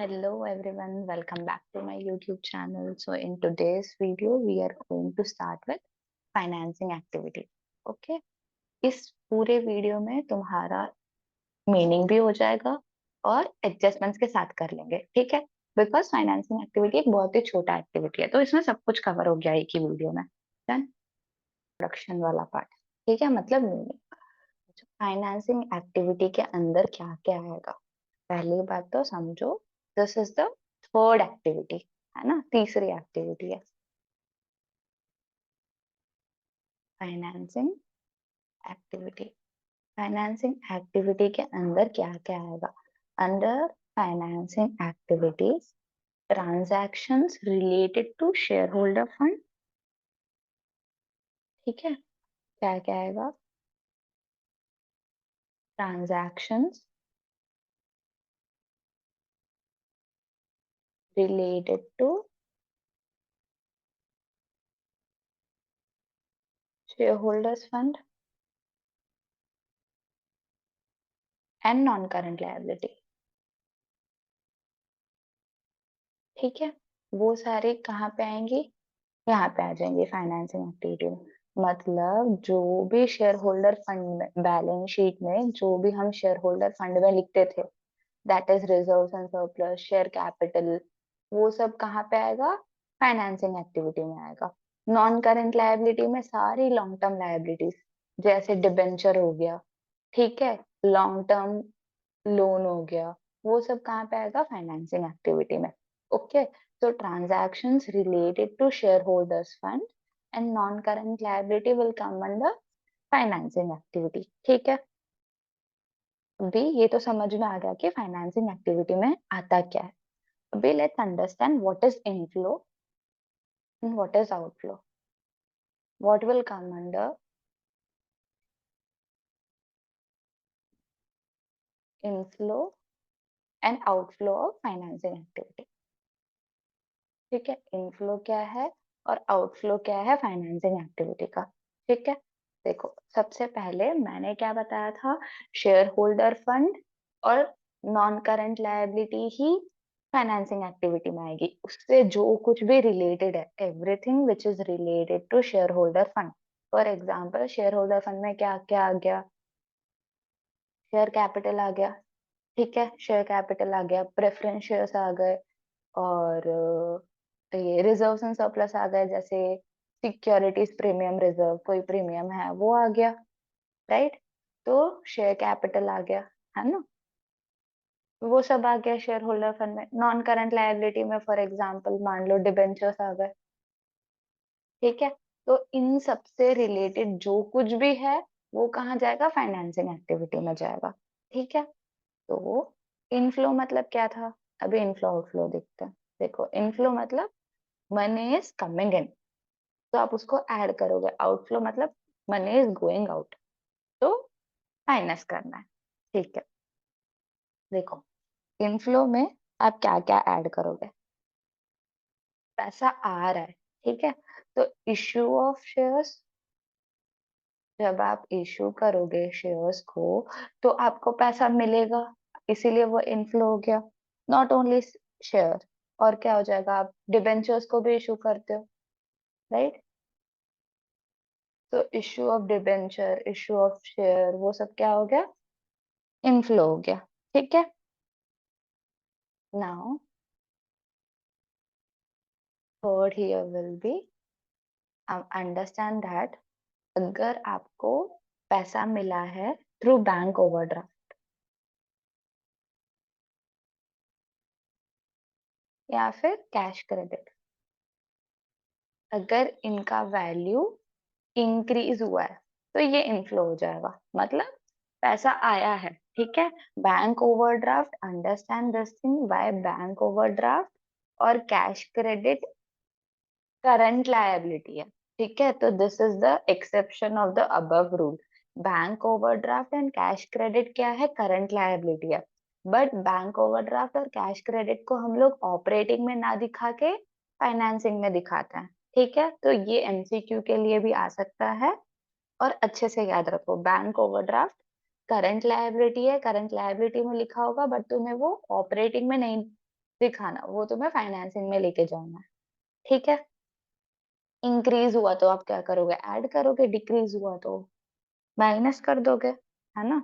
Hello everyone, welcome back to my YouTube channel. So in today's video, we are going to start with financing activity. Okay, इस पूरे video में तुम्हारा meaning भी हो जाएगा और एडजस्टमेंट्स के साथ कर लेंगे, ठीक है? बिकॉज फाइनेंसिंग एक्टिविटी एक बहुत ही छोटा एक्टिविटी है, तो इसमें सब कुछ कवर हो गया एक ही वीडियो में। डन। प्रोडक्शन वाला पार्ट, ठीक है, मतलब मीनिंग। फाइनेंसिंग एक्टिविटी के अंदर क्या क्या आएगा, पहली बात तो समझो, this is the third activity, है ना, तीसरी एक्टिविटी है फाइनेंसिंग एक्टिविटी। फाइनेंसिंग एक्टिविटी के अंदर क्या क्या आएगा? Under financing activities, transactions related to share holder fund, ठीक है, क्या क्या आएगा? Transactions related to share holders fund and non current liability, ठीक है। वो सारे कहाँ पे आएंगी? यहाँ पे आ जाएंगे फाइनेंसिंग एक्टिविटी में। मतलब जो भी शेयर होल्डर फंड में, बैलेंस शीट में जो भी हम शेयर होल्डर फंड में लिखते थे, that is reserves and surplus, share capital, वो सब कहाँ पे आएगा? फाइनेंसिंग एक्टिविटी में आएगा। नॉन करेंट लायबिलिटी में सारी लॉन्ग टर्म लायबिलिटीज, जैसे डिबेंचर हो गया, ठीक है, लॉन्ग टर्म लोन हो गया, वो सब कहाँ पे आएगा? फाइनेंसिंग एक्टिविटी में। Okay, so transactions related to shareholders fund and non-current liability will come under financing activity, ठीक है। अभी ये तो समझ में आ गया कि फाइनेंसिंग एक्टिविटी में आता क्या है। अभी let's understand what is inflow and what is outflow. What will come under inflow and outflow of financing activity, ठीक है। इनफ्लो क्या है और आउटफ्लो क्या है फाइनेंसिंग एक्टिविटी का, ठीक है। देखो, सबसे पहले मैंने क्या बताया था, शेयर होल्डर फंड और नॉन करंट लायबिलिटी ही फाइनेंसिंग एक्टिविटी में आएगी। उससे जो कुछ भी रिलेटेड है, everything which is related to share holder fund. For example, share holder fund में क्या क्या आ गया? शेयर कैपिटल आ गया, ठीक है, शेयर कैपिटल आ गया, प्रेफरेंस शेयर्स आ गए, और ये रिजर्व्स एंड सरप्लस आ गए, जैसे सिक्योरिटीज प्रीमियम रिजर्व, कोई प्रीमियम है वो आ गया, राइट। तो शेयर कैपिटल आ गया, है ना, वो सब आ गया शेयर होल्डर फंड में। नॉन करंट लायबिलिटी में फॉर एग्जांपल मान लो डिबेंचर्स आ गए, ठीक है। तो इन सब से रिलेटेड जो कुछ भी है वो कहाँ जाएगा? फाइनेंसिंग एक्टिविटी में जाएगा, ठीक है। तो इनफ्लो मतलब क्या था? अभी इनफ्लो आउटफ्लो देखते हैं। देखो, इनफ्लो मतलब मनी इज कमिंग इन, तो आप उसको ऐड करोगे। आउटफ्लो मतलब मनी इज गोइंग आउट, तो माइनस करना है, ठीक है। देखो, इनफ्लो में आप क्या क्या ऐड करोगे? पैसा आ रहा है, ठीक है, तो इश्यू ऑफ शेयर्स, जब आप इश्यू करोगे शेयर्स को तो आपको पैसा मिलेगा, इसीलिए वो इनफ्लो हो गया। नॉट ओनली शेयर, और क्या हो जाएगा? आप डिबेंचर्स को भी इशू करते हो, राइट। तो issue of debenture, issue of share, वो सब क्या हो गया? इनफ्लो हो गया, ठीक है। Now third here will be understand that अगर आपको पैसा मिला है थ्रू बैंक ओवरड्राफ्ट या फिर कैश क्रेडिट, अगर इनका वैल्यू इंक्रीज हुआ है तो ये इनफ्लो हो जाएगा, मतलब पैसा आया है, ठीक है। Bank overdraft, understand this thing, why bank overdraft और कैश क्रेडिट करंट लायबिलिटी है, ठीक है। तो this is the exception of the above rule. Bank overdraft and cash credit क्या है? करंट लायबिलिटी है। बट बैंक ओवरड्राफ्ट और कैश क्रेडिट को हम लोग ऑपरेटिंग में ना दिखा के फाइनेंसिंग में दिखाते हैं, ठीक है। तो ये एमसीक्यू के लिए भी आ सकता है, और अच्छे से याद रखो, बैंक ओवरड्राफ्ट करंट लायबिलिटी है, करंट लायबिलिटी में लिखा होगा, बट तुम्हें वो ऑपरेटिंग में नहीं दिखाना, वो तुम्हें फाइनेंसिंग में लेके जाना है, ठीक है। इंक्रीज हुआ तो आप क्या करोगे, ऐड करोगे, डिक्रीज हुआ तो माइनस कर दोगे, है ना।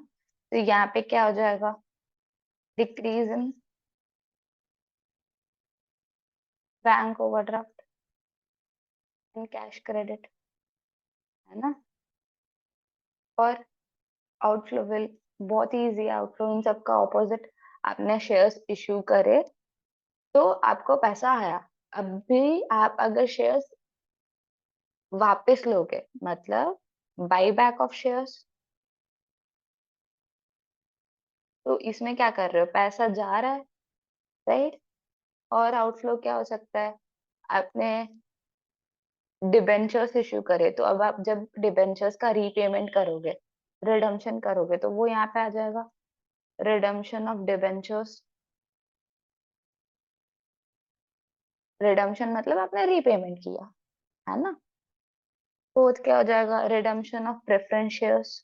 तो यहाँ पे क्या हो जाएगा, decrease in bank overdraft in cash credit, है ना। और आउटफ्लो विल, बहुत ही इजी, आउटफ्लो इन सबका ऑपोजिट। आपने शेयर्स इश्यू करे तो आपको पैसा आया, अभी आप अगर शेयर्स वापस लोगे, मतलब बाई बैक ऑफ शेयर्स, तो इसमें क्या कर रहे हो, पैसा जा रहा है, राइट। और आउटफ्लो क्या हो सकता है, आपने डिबेंचर्स इश्यू करे, तो अब आप जब डिबेंचर्स का रीपेमेंट करोगे, रिडम्पशन करोगे, तो वो यहाँ पे आ जाएगा, रिडम्पशन ऑफ डिबेंचर्स। रिडम्पशन मतलब आपने रीपेमेंट किया, है ना। फोर्थ क्या हो जाएगा, redemption of preference shares,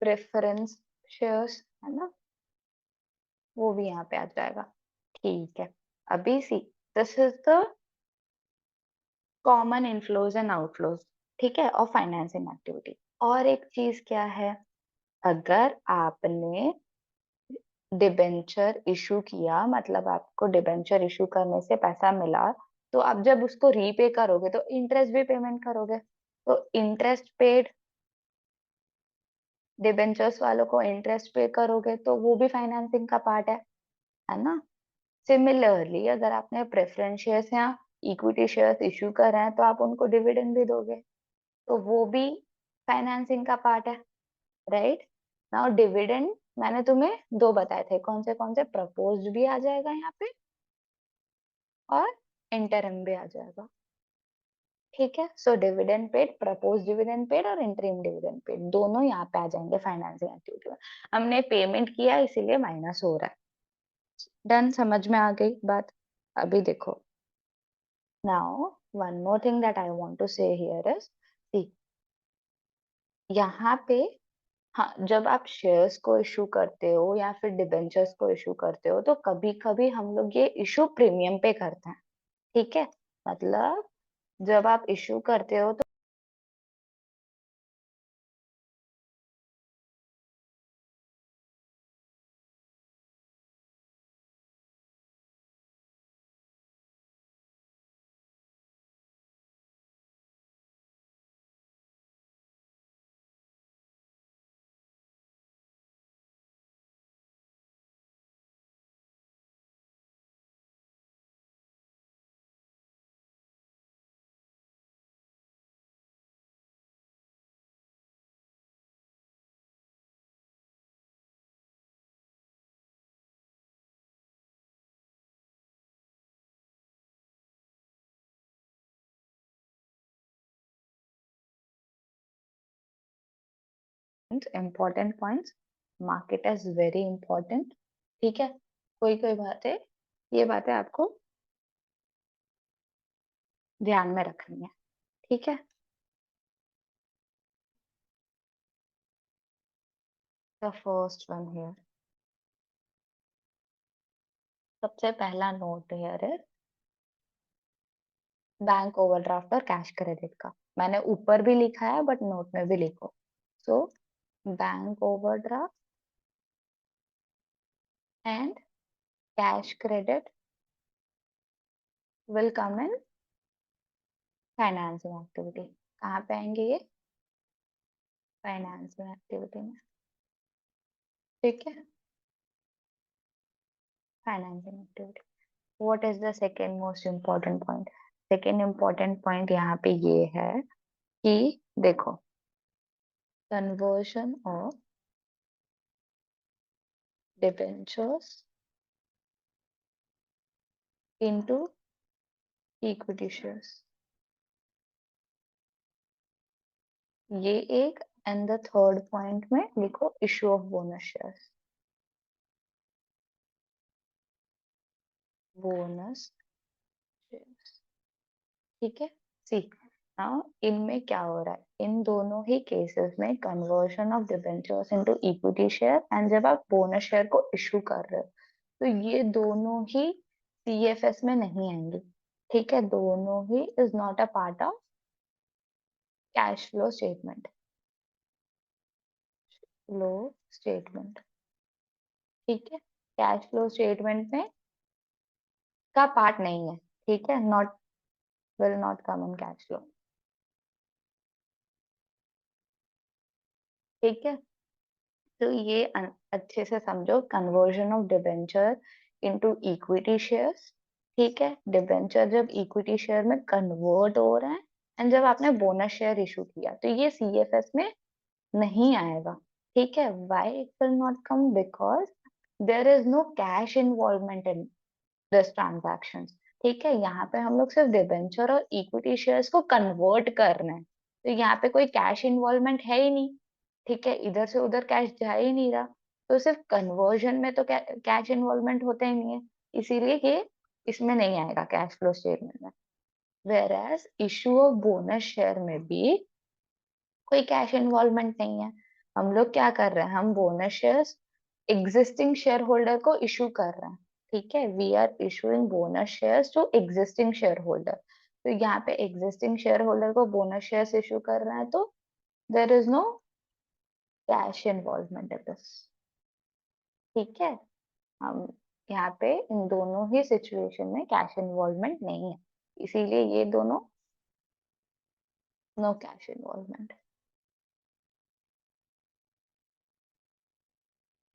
preference shares, है ना, वो भी यहाँ पे आ जाएगा, ठीक है। अभी see, this is the common inflows and outflows, ठीक है, और फाइनेंसिंग एक्टिविटी। और एक चीज क्या है, अगर आपने डिबेंचर इशू किया, मतलब आपको डिबेंचर इशू करने से पैसा मिला, तो आप जब उसको रीपे करोगे तो इंटरेस्ट भी पेमेंट करोगे, तो इंटरेस्ट पेड, डिबेंचर्स वालों को इंटरेस्ट पे करोगे, तो वो भी फाइनेंसिंग का पार्ट है ना। सिमिलरली अगर आपने प्रेफरेंस शेयर्स या इक्विटी शेयर्स इश्यू कर रहे हैं, तो आप उनको डिविडेंड भी दोगे, तो वो भी फाइनेंसिंग का पार्ट है, राइट। नाउ डिविडेंड मैंने तुम्हें दो बताए थे, कौन से, प्रपोज्ड भी आ जाएगा यहाँ पे और इंटरिम भी आ जाएगा, ठीक है। So dividend paid, propose dividend paid और इंटरिम डिविडेंड पेड, दोनों यहाँ पे आ जाएंगे फाइनेंसिंग एक्टिविटी में। हमने पेमेंट किया इसीलिए माइनस हो रहा है, डन, समझ में आ गई बात। अभी देखो, now one more thing that I want to say here is, see, यहाँ पे, हाँ, जब आप शेयर्स को इशू करते हो या फिर डिबेंचर्स को इशू करते हो, तो कभी कभी हम लोग ये इशू प्रीमियम पे करते हैं, ठीक है। मतलब जब आप इशू करते हो तो important points, market is very important, ठीक है। कोई कोई बातें, ये बातें आपको ध्यान में रखनी है, ठीक है। द फर्स्ट वन हियर, सबसे पहला नोट हियर है बैंक ओवरड्राफ्ट और कैश क्रेडिट का, मैंने ऊपर भी लिखा है बट नोट में भी लिखो। So bank overdraft and cash credit will come in financing activity. कहाँ पे आएंगे ये, फाइनेंसिंग एक्टिविटी में, ठीक है, financing activity. What is the second most important point, second important point यहाँ पे ये है कि देखो, conversion of debentures into equity shares, ये एक। एंड द थर्ड पॉइंट में लिखो issue of bonus shares, bonus shares, ठीक है। सी, नाउ इनमें क्या हो रहा है, इन दोनों ही केसेस में conversion of debentures into equity share, and जब आप बोनस शेयर को इशू कर रहे हो तो ये दोनों ही सीएफएस में नहीं आएंगे। ठीक है, दोनों he is not a part of cash flow statement. Flow statement, ठीक है, कैश फ्लो स्टेटमेंट में का पार्ट नहीं है। ठीक है, not, will not come in cash flow. ठीक है, तो ये अच्छे से समझो, conversion of debenture into equity shares. ठीक है, डिबेंचर जब इक्विटी शेयर में कन्वर्ट हो रहे हैं एंड जब आपने बोनस शेयर इशू किया तो ये सीएफएस में नहीं आएगा। ठीक है, why it will not come, because there is no cash involvement in this transaction. ठीक है, यहाँ पे हम लोग सिर्फ डिबेंचर और इक्विटी शेयर्स को कन्वर्ट कर रहे हैं, तो यहाँ पे कोई कैश इन्वॉल्वमेंट है ही नहीं। ठीक है, इधर से उधर कैश जा ही नहीं रहा, तो सिर्फ कन्वर्जन में तो कैश इन्वॉल्वमेंट होता ही नहीं है, इसीलिए ये इसमें नहीं आएगा कैश फ्लो स्टेटमेंट में। Whereas issue of bonus share में भी कोई कैश इन्वॉल्वमेंट नहीं है। हम लोग क्या कर रहे हैं, हम bonus shares existing share holder को इशू कर रहे हैं। ठीक है, we are issuing bonus shares to existing share holder, तो यहाँ पे एग्जिस्टिंग शेयर होल्डर को बोनस शेयर्स इशू कर रहे हैं, तो there is no cash involvement in this. ठीक है, हम यहाँ पे इन दोनों ही सिचुएशन में कैश इन्वॉल्वमेंट नहीं है, इसीलिए ये दोनों no cash involvement,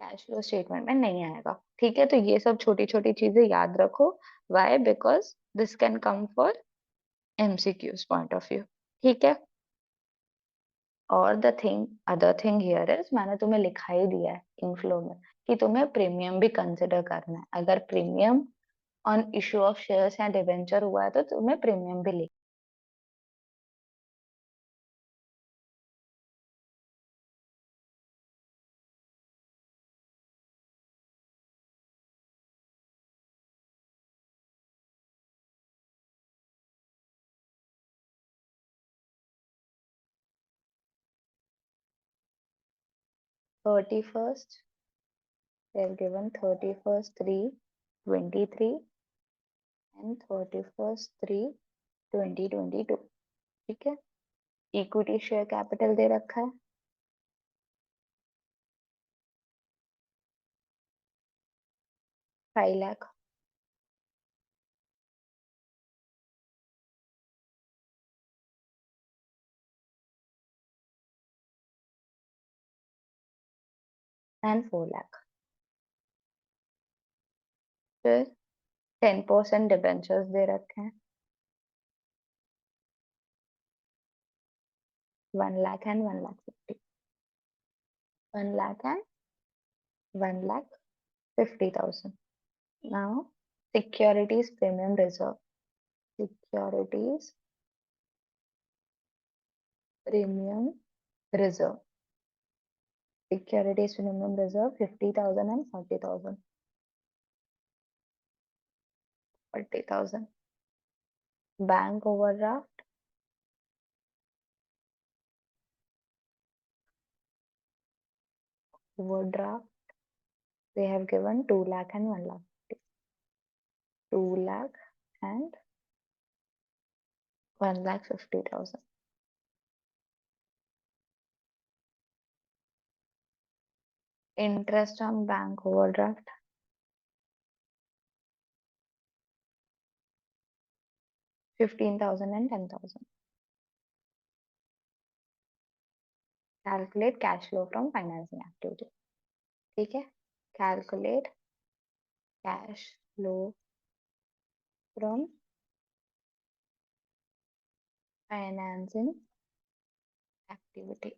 cash flow statement में नहीं आएगा। ठीक है, तो ये सब छोटी छोटी चीजें याद रखो। Why, because this can come for MCQs point of view. ठीक है, और the thing, other thing here is, मैंने तुम्हें लिखा ही दिया है इनफ्लो में कि तुम्हें प्रीमियम भी कंसिडर करना है। अगर premium on issue of shares या डिवेंचर हुआ है तो तुम्हें प्रीमियम भी लिख। 31st, they have given 31st 3 23 and 31st 3 2022। ठीक है, इक्विटी शेयर कैपिटल दे रखा है 5 लाख, एंड 4 लाख। फिर 10% डिबेंचर्स दे रखे हैं 1 lakh and 1 lakh 50, 1 lakh and 1 lakh 50,000। Now securities premium reserve, securities premium reserve, securities premium reserve 50,000 and 40,000, 40,000। Bank overdraft, overdraft they have given 2 lakh and 1 lakh, 2 lakh and 1 lakh 50,000। Interest on bank overdraft 15,000 and 10,000। Calculate cash flow from financing activity। ठीक है, calculate cash flow from financing activity।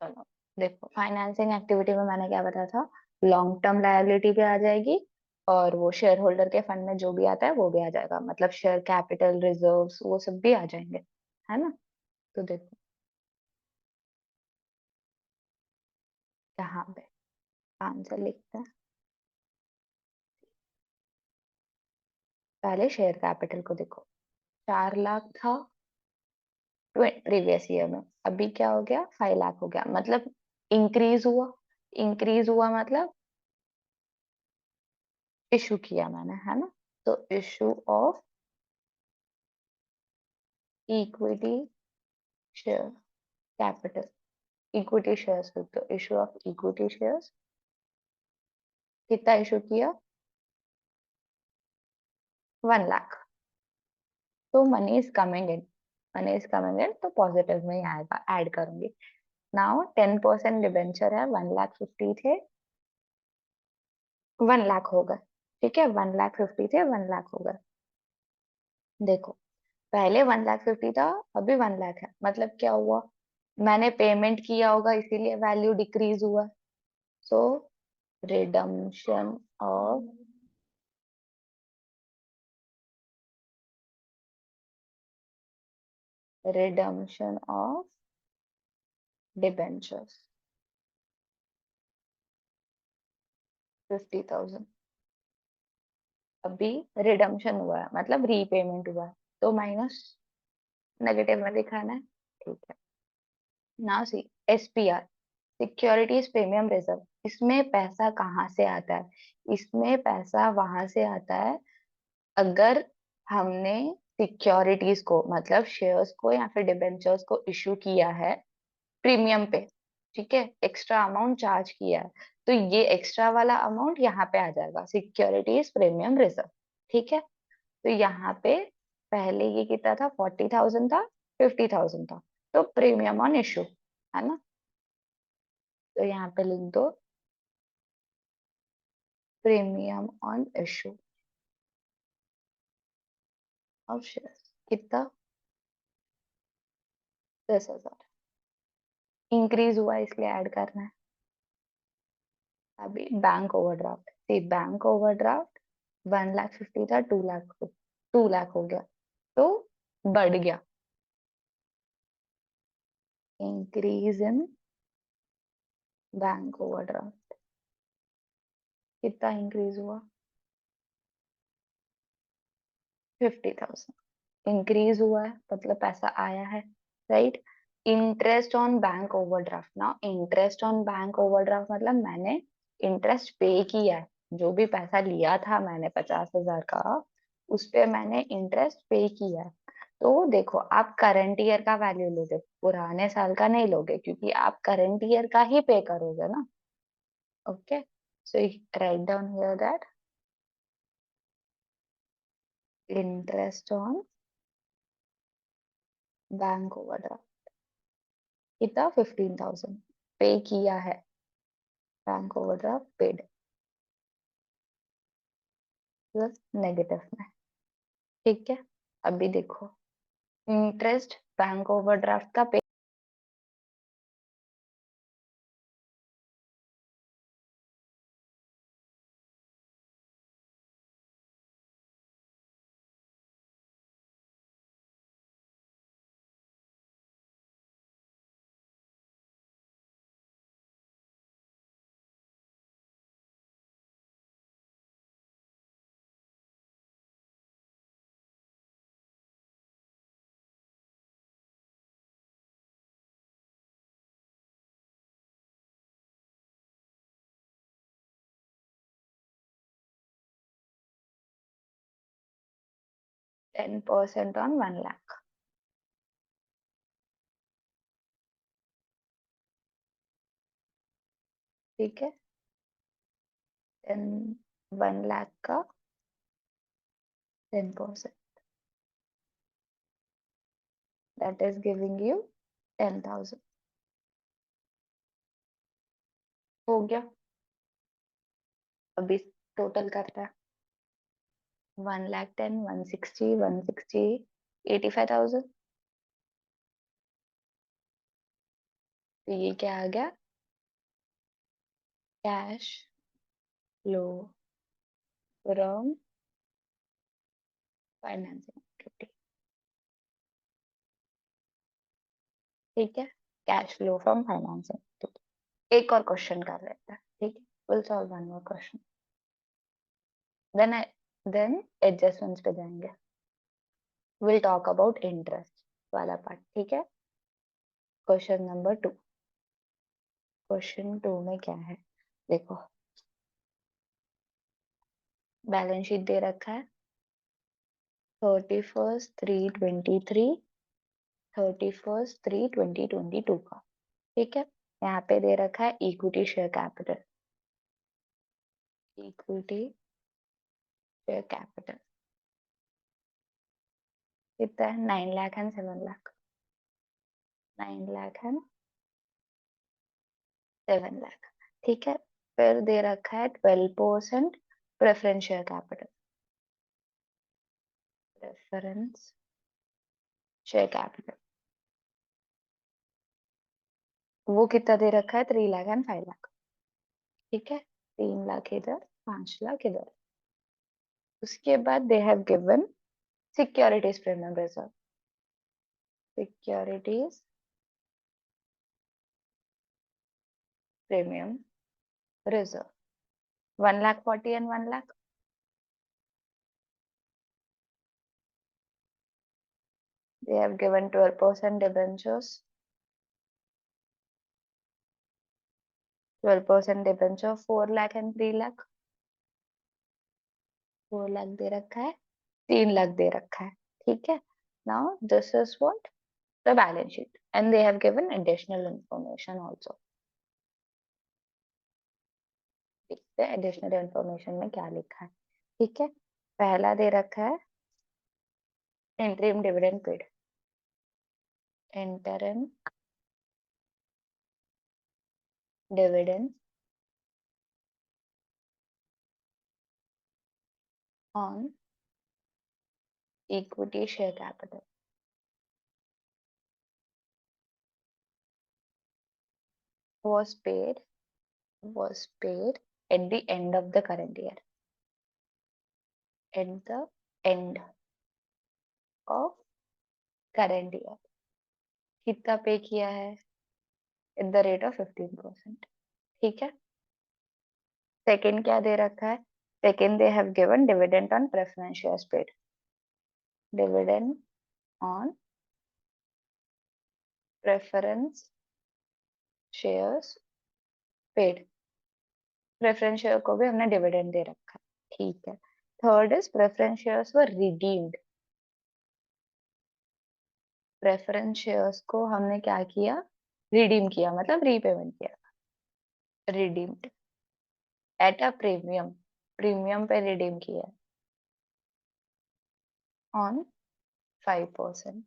चलो देखो, financing activity में मैंने क्या बताया था, long term liability भी आ जाएगी और वो शेयर होल्डर के फंड में जो भी आता है वो भी आ जाएगा, मतलब शेयर कैपिटल रिजर्व्स वो सब भी आ जाएंगे, है ना। तो देखो यहाँ पे आंसर लिखते हैं, पहले शेयर कैपिटल को देखो। 4 लाख था प्रीवियस ईयर में, अभी क्या हो गया 5 लाख हो गया, मतलब इंक्रीज हुआ। इंक्रीज हुआ मतलब इशू किया मैंने, है ना। तो issue of equity share capital, equity shares, तो इशू ऑफ इक्विटी शेयर्स कितना इशू किया 1 लाख। तो money is coming in, money is coming in, तो पॉजिटिव में ही आएगा, ऐड करूंगी। नाउ 10% डिबेंचर है, 1,50,000 थे, 1 लाख हो गए। ठीक है, 1,50,000 थे, 1 लाख हो गए। देखो, पहले 1,50,000 था, अभी 1 लाख है, मतलब क्या हुआ, मैंने पेमेंट किया होगा इसीलिए वैल्यू डिक्रीज हुआ। So redemption of redemption of debentures 50,000, अभी रिडम्पशन हुआ है मतलब रीपेमेंट हुआ है, तो माइनस, नेगेटिव में दिखाना है। ठीक है, now see SPR, securities premium reserve, इसमें पैसा कहाँ से आता है, इसमें पैसा वहां से आता है अगर हमने सिक्योरिटीज को मतलब शेयर्स को या फिर डिबेंचर्स को इशू किया है प्रीमियम पे, ठीक है, एक्स्ट्रा अमाउंट चार्ज किया है, तो ये एक्स्ट्रा वाला अमाउंट यहाँ पे आ जाएगा सिक्योरिटीज प्रीमियम रिजर्व। ठीक है, तो यहाँ पे पहले ये कितना था 40,000 था, 50,000 था, तो प्रीमियम ऑन इशू, है ना। तो यहाँ पे लिख दो premium on issue of shares, कितना 10,000, इंक्रीज हुआ इसलिए ऐड करना है। अभी बैंक ओवरड्राफ्ट, सी बैंक ओवरड्राफ्ट 1,50,000 था, 2 लाख, 2 लाख हो गया, तो बढ़ गया, इंक्रीज इन बैंक ओवरड्राफ्ट, कितना इंक्रीज हुआ 50,000, इंक्रीज हुआ है मतलब पैसा आया है, right. Interest on bank overdraft, ना इंटरेस्ट ऑन बैंक ओवरड्राफ्ट मतलब मैंने इंटरेस्ट पे किया है, जो भी पैसा लिया था मैंने 50,000 का, उस पे मैंने इंटरेस्ट पे किया है। तो देखो, आप करंट ईयर का वैल्यू लोगे, पुराने साल का नहीं लोगे, क्योंकि आप करंट ईयर का ही पे करोगे ना। Okay, so write down here that interest on bank overdraft कितना 15,000 पे किया है, bank overdraft paid plus negative में। ठीक है, अभी देखो इंटरेस्ट बैंक ओवरड्राफ्ट का पे 10% ऑन 1 लाख। ठीक है, 1 लाख का 10%, दैट इज गिविंग यू 10,000, हो गया। अभी टोटल करता है 1,10,000, 160, 160, 85,000, तो ये क्या आ गया, cash flow from financing activity. ठीक है, cash flow from financing activity. एक और क्वेश्चन कर लेते हैं, ठीक है, will solve one more question, then then adjustments पे जाएंगे। विल टॉक अबाउट इंटरेस्ट वाला पार्ट, ठीक है। Question number 2। क्वेश्चन 2 में क्या है, देखो बैलेंस शीट दे रखा है 31/3/23, 31/3/2022 का, ठीक है। यहाँ पे दे रखा है equity share capital, equity share capital कितना है, 9 लाख एंड 7 लाख, 9 लाख एंड 7 लाख, ठीक है। फिर दे रखा है 12% preference share capital, preference share capital वो कितना दे रखा है, 3 लाख एंड 5 लाख, ठीक है। 3 लाख इधर, 5 लाख इधर। उसके बाद they have given securities premium reserve, securities premium reserve 1,40,000 and 1 lakh. They have given 12% debentures, 12% debenture 4 lakh and 3 lakh, 4 lakh दे रखा है, 3 लाख दे रखा है, ठीक है। Now this is what the balance sheet and they have given additional information also. देखते हैं एडिशनल इंफॉर्मेशन में क्या लिखा है, ठीक है। पहला दे रखा है interim dividend paid, interim dividend on equity share capital was paid was paid at the end of the current year, at the end of current year कितना पे किया है, एट द रेट ऑफ 15%, ठीक है। सेकंड क्या दे रखा है, second they have given dividend on preference shares paid, dividend on preference shares paid, preference share को भी हमने डिविडेंड दे रखा है, ठीक है। Third is preference shares were redeemed, preference shares को हमने क्या किया, रिडीम किया मतलब रीपेमेंट किया, redeemed at a premium, premium पे रिडीम किया ऑन 5%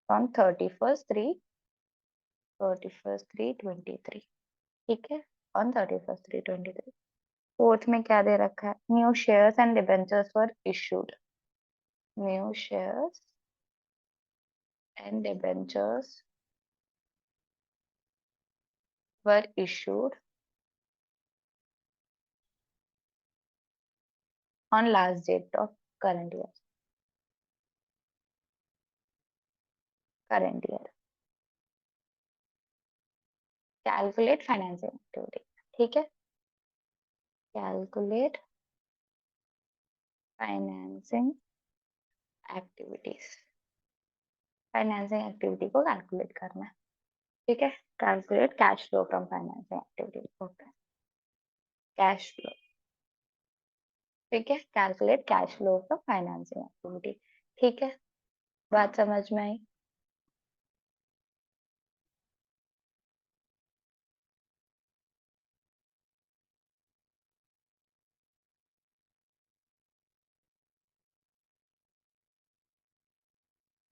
ऑन 31/3/23, ठीक है, ऑन 31/3/23। फोर्थ में क्या दे रखा है, new shares and debentures were issued, new shares and debentures were issued on last date of current year, current year. Calculate financing activity, ठीक है, calculate financing activities, financing activity को कैलकुलेट करना है, ठीक है। Calculate cash flow from financing activity, okay, cash flow, ठीक है। Calculate cash flow from financing activity, ठीक है। बात समझ में आई।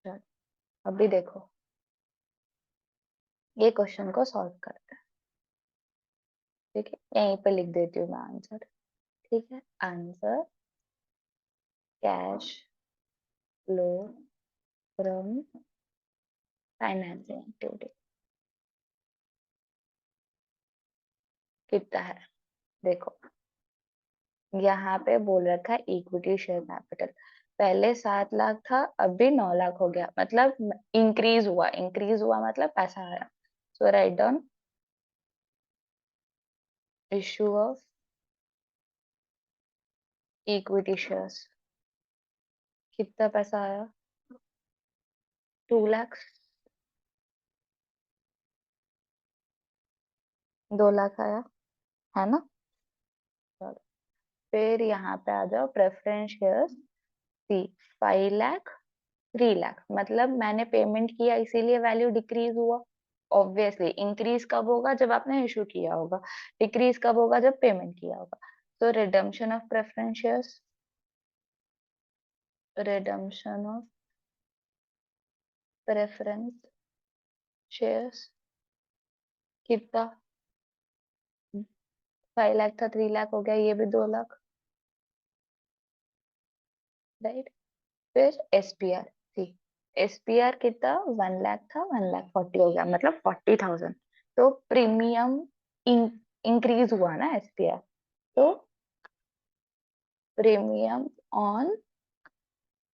चलो, अभी देखो ये क्वेश्चन को सॉल्व करते हैं, ठीक है। यहीं पे लिख देती हूँ मैं आंसर, ठीक है। Answer cash flow from financing activity कितना है, देखो यहाँ पे बोल रखा है इक्विटी शेयर कैपिटल, पहले 7 लाख था, अभी 9 लाख हो गया, मतलब इंक्रीज हुआ, इंक्रीज हुआ मतलब पैसा आया। So write down issue of equity shares, कितना पैसा आया, 2 लाख, 2 लाख आया, है ना। चलो, फिर यहाँ पे आ जाओ प्रेफरेंस शेयर्स सी, 5 लाख, 3 लाख, मतलब मैंने पेमेंट किया इसीलिए वैल्यू डिक्रीज हुआ। ऑब्वियसली इंक्रीज कब होगा, जब आपने इशू किया होगा, डिक्रीज कब होगा, जब पेमेंट किया होगा। तो redemption of preference shares, redemption of preference shares कितना, 5 लाख था, 3 लाख हो गया, ये भी 2 लाख, राइट। फिर एसपीआर थी, एसपीआर कितना, 1 लाख था, 1 लाख 40 हो गया, मतलब 40,000। तो प्रीमियम इंक्रीज हुआ ना एसपीआर, तो premium on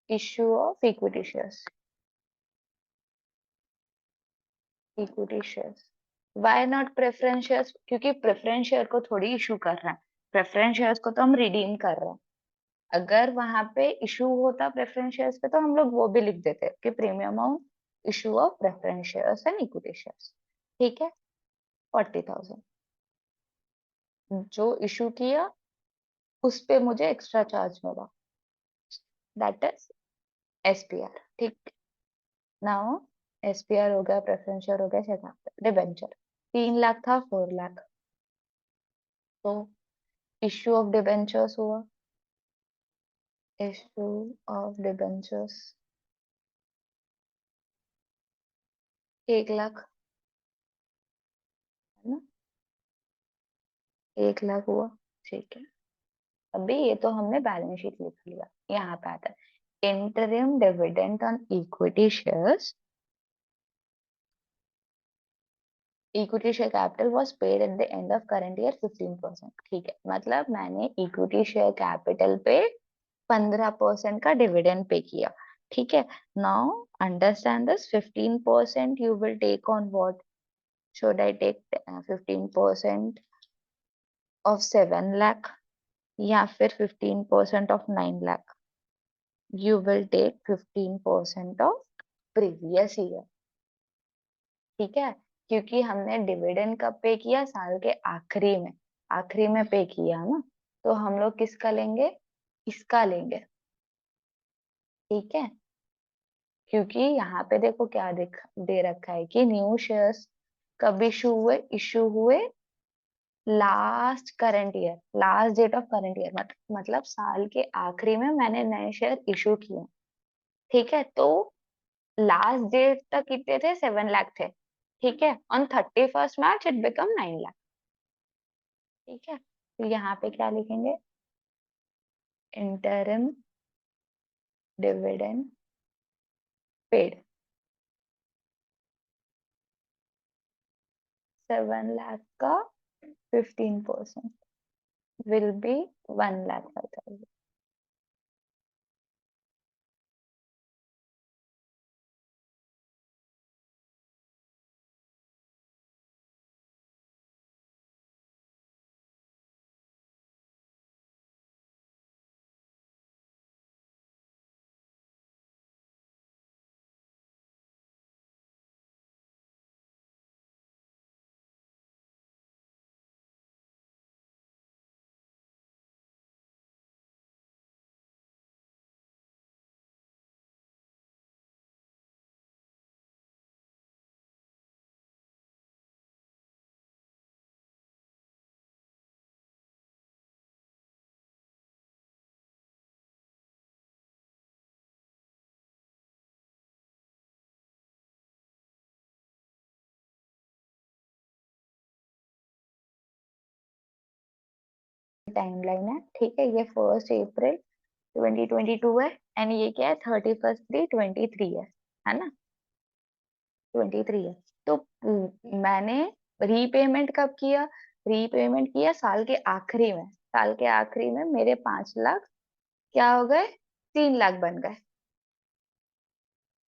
issue of equity shares, equity shares. Why not preference shares, क्योंकि प्रेफरेंस शेयर को थोड़ी इशू कर रहा है, प्रेफरेंस शेयर्स को तो हम रिडीम कर रहे हैं। अगर वहां पे इशू होता प्रेफरेंस शेयर्स पे, तो हम लोग वो भी लिख देते कि premium on issue of preference shares and equity shares, ठीक है। 40,000 जो इशू किया उस पे मुझे एक्स्ट्रा चार्ज मिला, दैट इज एसपीआर, ठीक। नाउ एसपीआर हो गया, प्रेफरेंस शेयर हो गया, शेयर डिबेंचर, 3 लाख था, 4 लाख, तो इश्यू ऑफ डिबेंचर्स हुआ, इश्यू ऑफ डिबेंचर्स 1 लाख, है ना, 1 लाख हुआ, ठीक है। अभी ये तो हमने बैलेंस शीट लिख लिया, यहाँ पे आता है interim dividend on equity shares, equity share capital was paid eight the end of current year 15%, ठीक है, मतलब मैंने इक्विटी शेयर कैपिटल पे 15% का डिविडेंड पे किया, ठीक है। Now understand this, 15% you will take on what, should I take 15% of 7 lakh, या फिर 15% of 9 lakh, you will take 15% of previous year, ठीक है। क्योंकि हमने डिविडेंड कब पे किया, साल के आखिरी में, आखिरी में पे किया ना, तो हम लोग किसका लेंगे, इसका लेंगे, ठीक है। क्योंकि यहाँ पे देखो क्या दे रखा है कि न्यू शेयर्स कब इशू हुए last current year, last date of current year, मतलब साल के आखिरी में मैंने नए शेयर इशू किए, ठीक है। तो लास्ट डेट तक कितने थे, 7 लाख थे, ठीक है। On 31 March it become 9 lakh, ठीक है। तो यहाँ पे क्या लिखेंगे, इंटरिम डिविडेंड पेड 7 लाख का 15% विल बी 1,05,000। टाइमलाइन है, ठीक है। ये 1 अप्रैल 2022 है, एंड ये क्या है, 31 मई 2023 है ना, 23 है। तो मैंने रीपेमेंट कब किया, रीपेमेंट किया साल के आखिरी में, साल के आखिरी में मेरे 5 लाख क्या हो गए, 3 लाख बन गए,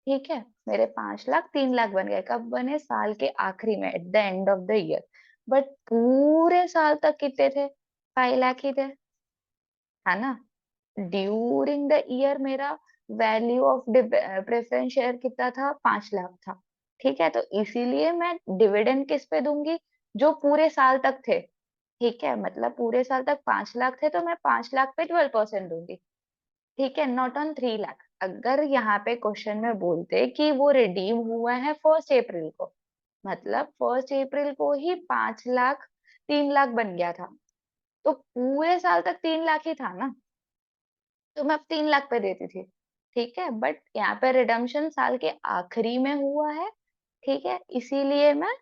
ठीक है। मेरे 5 लाख 3 लाख बन गए, कब बने, साल के आखिरी में, eight the end of the year. But पूरे साल तक कितने थे, 5 लाख ही थे, है ना। ड्यूरिंग द ईयर मेरा वैल्यू ऑफ प्रेफरेंस शेयर कितना था, 5 लाख था। ठीक है, तो इसीलिए मैं डिविडेंड किस पे दूंगी, जो पूरे साल तक थे। ठीक है, मतलब पूरे साल तक 5 लाख थे, तो मैं 5 लाख पे 12% दूंगी। ठीक है, नॉट ऑन 3 लाख। अगर यहाँ पे क्वेश्चन में बोलते कि वो रिडीम हुआ है 1 अप्रैल को, मतलब 1 अप्रैल को ही 5 लाख 3 लाख बन गया था, तो पूरे साल तक 3 लाख ही था ना, तो मैं अब 3 लाख पे देती थी। ठीक है, बट यहाँ पे रिडम्पशन साल के आखिरी में हुआ है। ठीक है, इसीलिए मैं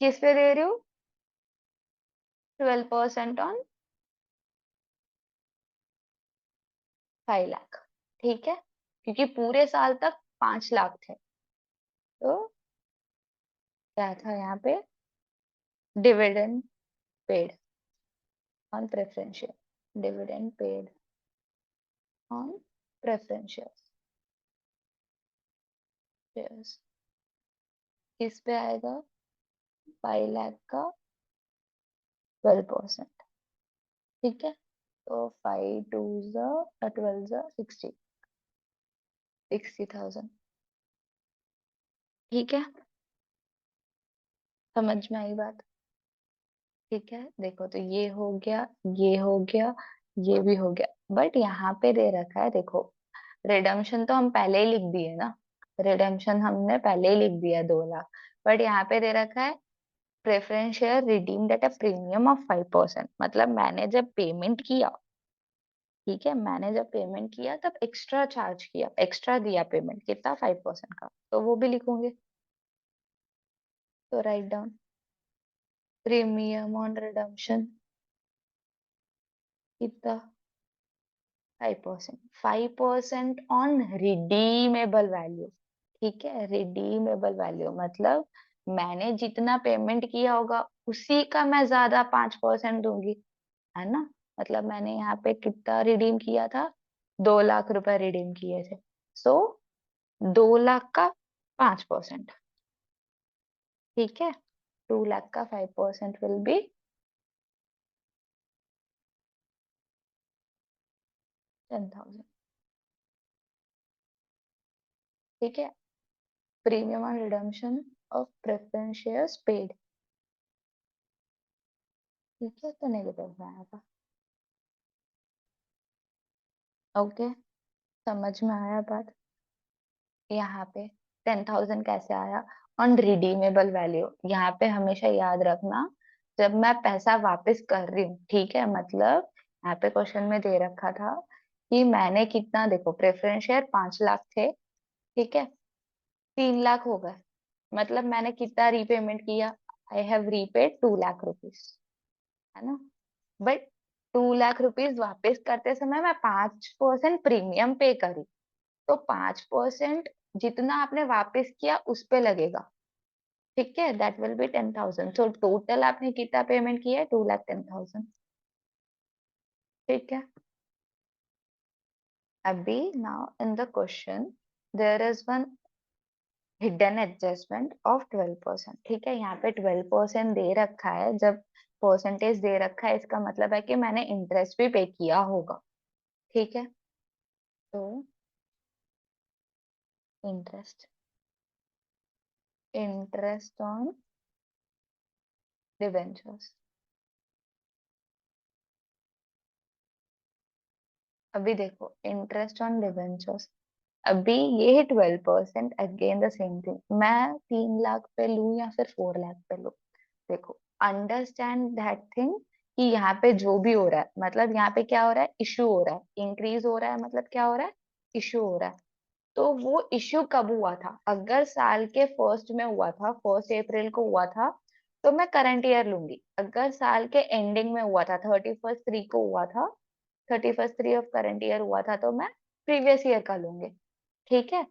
किस पे दे रही हूँ, 12% ऑन 5 लाख। ठीक है, क्योंकि पूरे साल तक 5 लाख थे, तो क्या था यहाँ पे, dividend paid on preference share, dividend paid on preference shares किस पे आएगा, 5 लाख का 12%। ठीक है, तो 5 2 12 60,000। ठीक है, समझ में आई बात। ठीक है, देखो तो ये हो गया, ये हो गया, ये भी हो गया, बट यहाँ पे दे रखा है, देखो रिडम्पशन तो हम पहले ही लिख दिए ना, रिडम्पशन हमने पहले ही लिख दिया 2 लाख, बट यहाँ पे दे रखा है preference share redeemed at a premium of 5%, मतलब मैंने जब पेमेंट किया, ठीक है, मैंने जब पेमेंट किया तब एक्स्ट्रा चार्ज किया, एक्स्ट्रा दिया पेमेंट कितना, 5% का, तो वो भी लिखूंगे। तो write down premium on redemption कितना, 5%, 5% ऑन रिडीमेबल वैल्यू। ठीक है, रिडीमेबल वैल्यू मतलब मैंने जितना पेमेंट किया होगा उसी का मैं ज्यादा 5% दूंगी, है ना। मतलब मैंने यहाँ पे कितना रिडीम किया था, 2 लाख रुपए रिडीम किए थे, सो 2 लाख का 5%। ठीक है, 2 लाख का 5% विल बी 10,000। ठीक है, premium on redemption of preference shares paid. ठीक है, तो नेगेटिव में आएगा। ओके, समझ में आया बात। यहाँ पे 10,000 कैसे आया, ऑन रिडीमेबल वैल्यू। यहाँ पे हमेशा याद रखना, जब मैं पैसा वापस कर रही हूँ, ठीक है, मतलब यहाँ पे क्वेश्चन में दे रखा था कि मैंने कितना, देखो प्रेफरेंस शेयर 5 लाख थे, ठीक है, 3 लाख हो गए, मतलब मैंने कितना रीपेमेंट किया, I have repaid 2 lakh rupees, है ना। बट 2 लाख रुपीज वापस करते समय मैं 5% प्रीमियम पे करी, तो 5% जितना आपने वापस किया उस पे लगेगा। ठीक है, that will be 10,000, so total आपने कितना पेमेंट किया है, 2,10,000। ठीक है, अभी now in the question there is one hidden adjustment of 12%। ठीक है, यहाँ पे 12% दे रखा है, जब परसेंटेज दे रखा है इसका मतलब है कि मैंने इंटरेस्ट भी पे किया होगा। ठीक है, तो इंटरेस्ट, इंटरेस्ट ऑन डिबेंचर्स। अभी देखो इंटरेस्ट ऑन डिबेंचर्स, अभी ये 12%, अगेन द सेम थिंग, मैं 3 लाख पे लूं या फिर 4 लाख पे लूं। देखो अंडरस्टैंड दैट थिंग कि यहाँ पे जो भी हो रहा है, मतलब यहाँ पे क्या हो रहा है, इशू हो रहा है, इंक्रीज हो रहा है, मतलब क्या हो रहा है, इशू हो रहा है। तो वो इश्यू कब हुआ था, अगर साल के फर्स्ट में हुआ था, 1 अप्रैल को हुआ था, तो मैं करंट ईयर लूंगी। अगर साल के एंडिंग में हुआ था, 31st 3 को हुआ था, 31st 3 ऑफ करंट ईयर हुआ था, तो मैं प्रीवियस ईयर का लूंगी। ठीक है,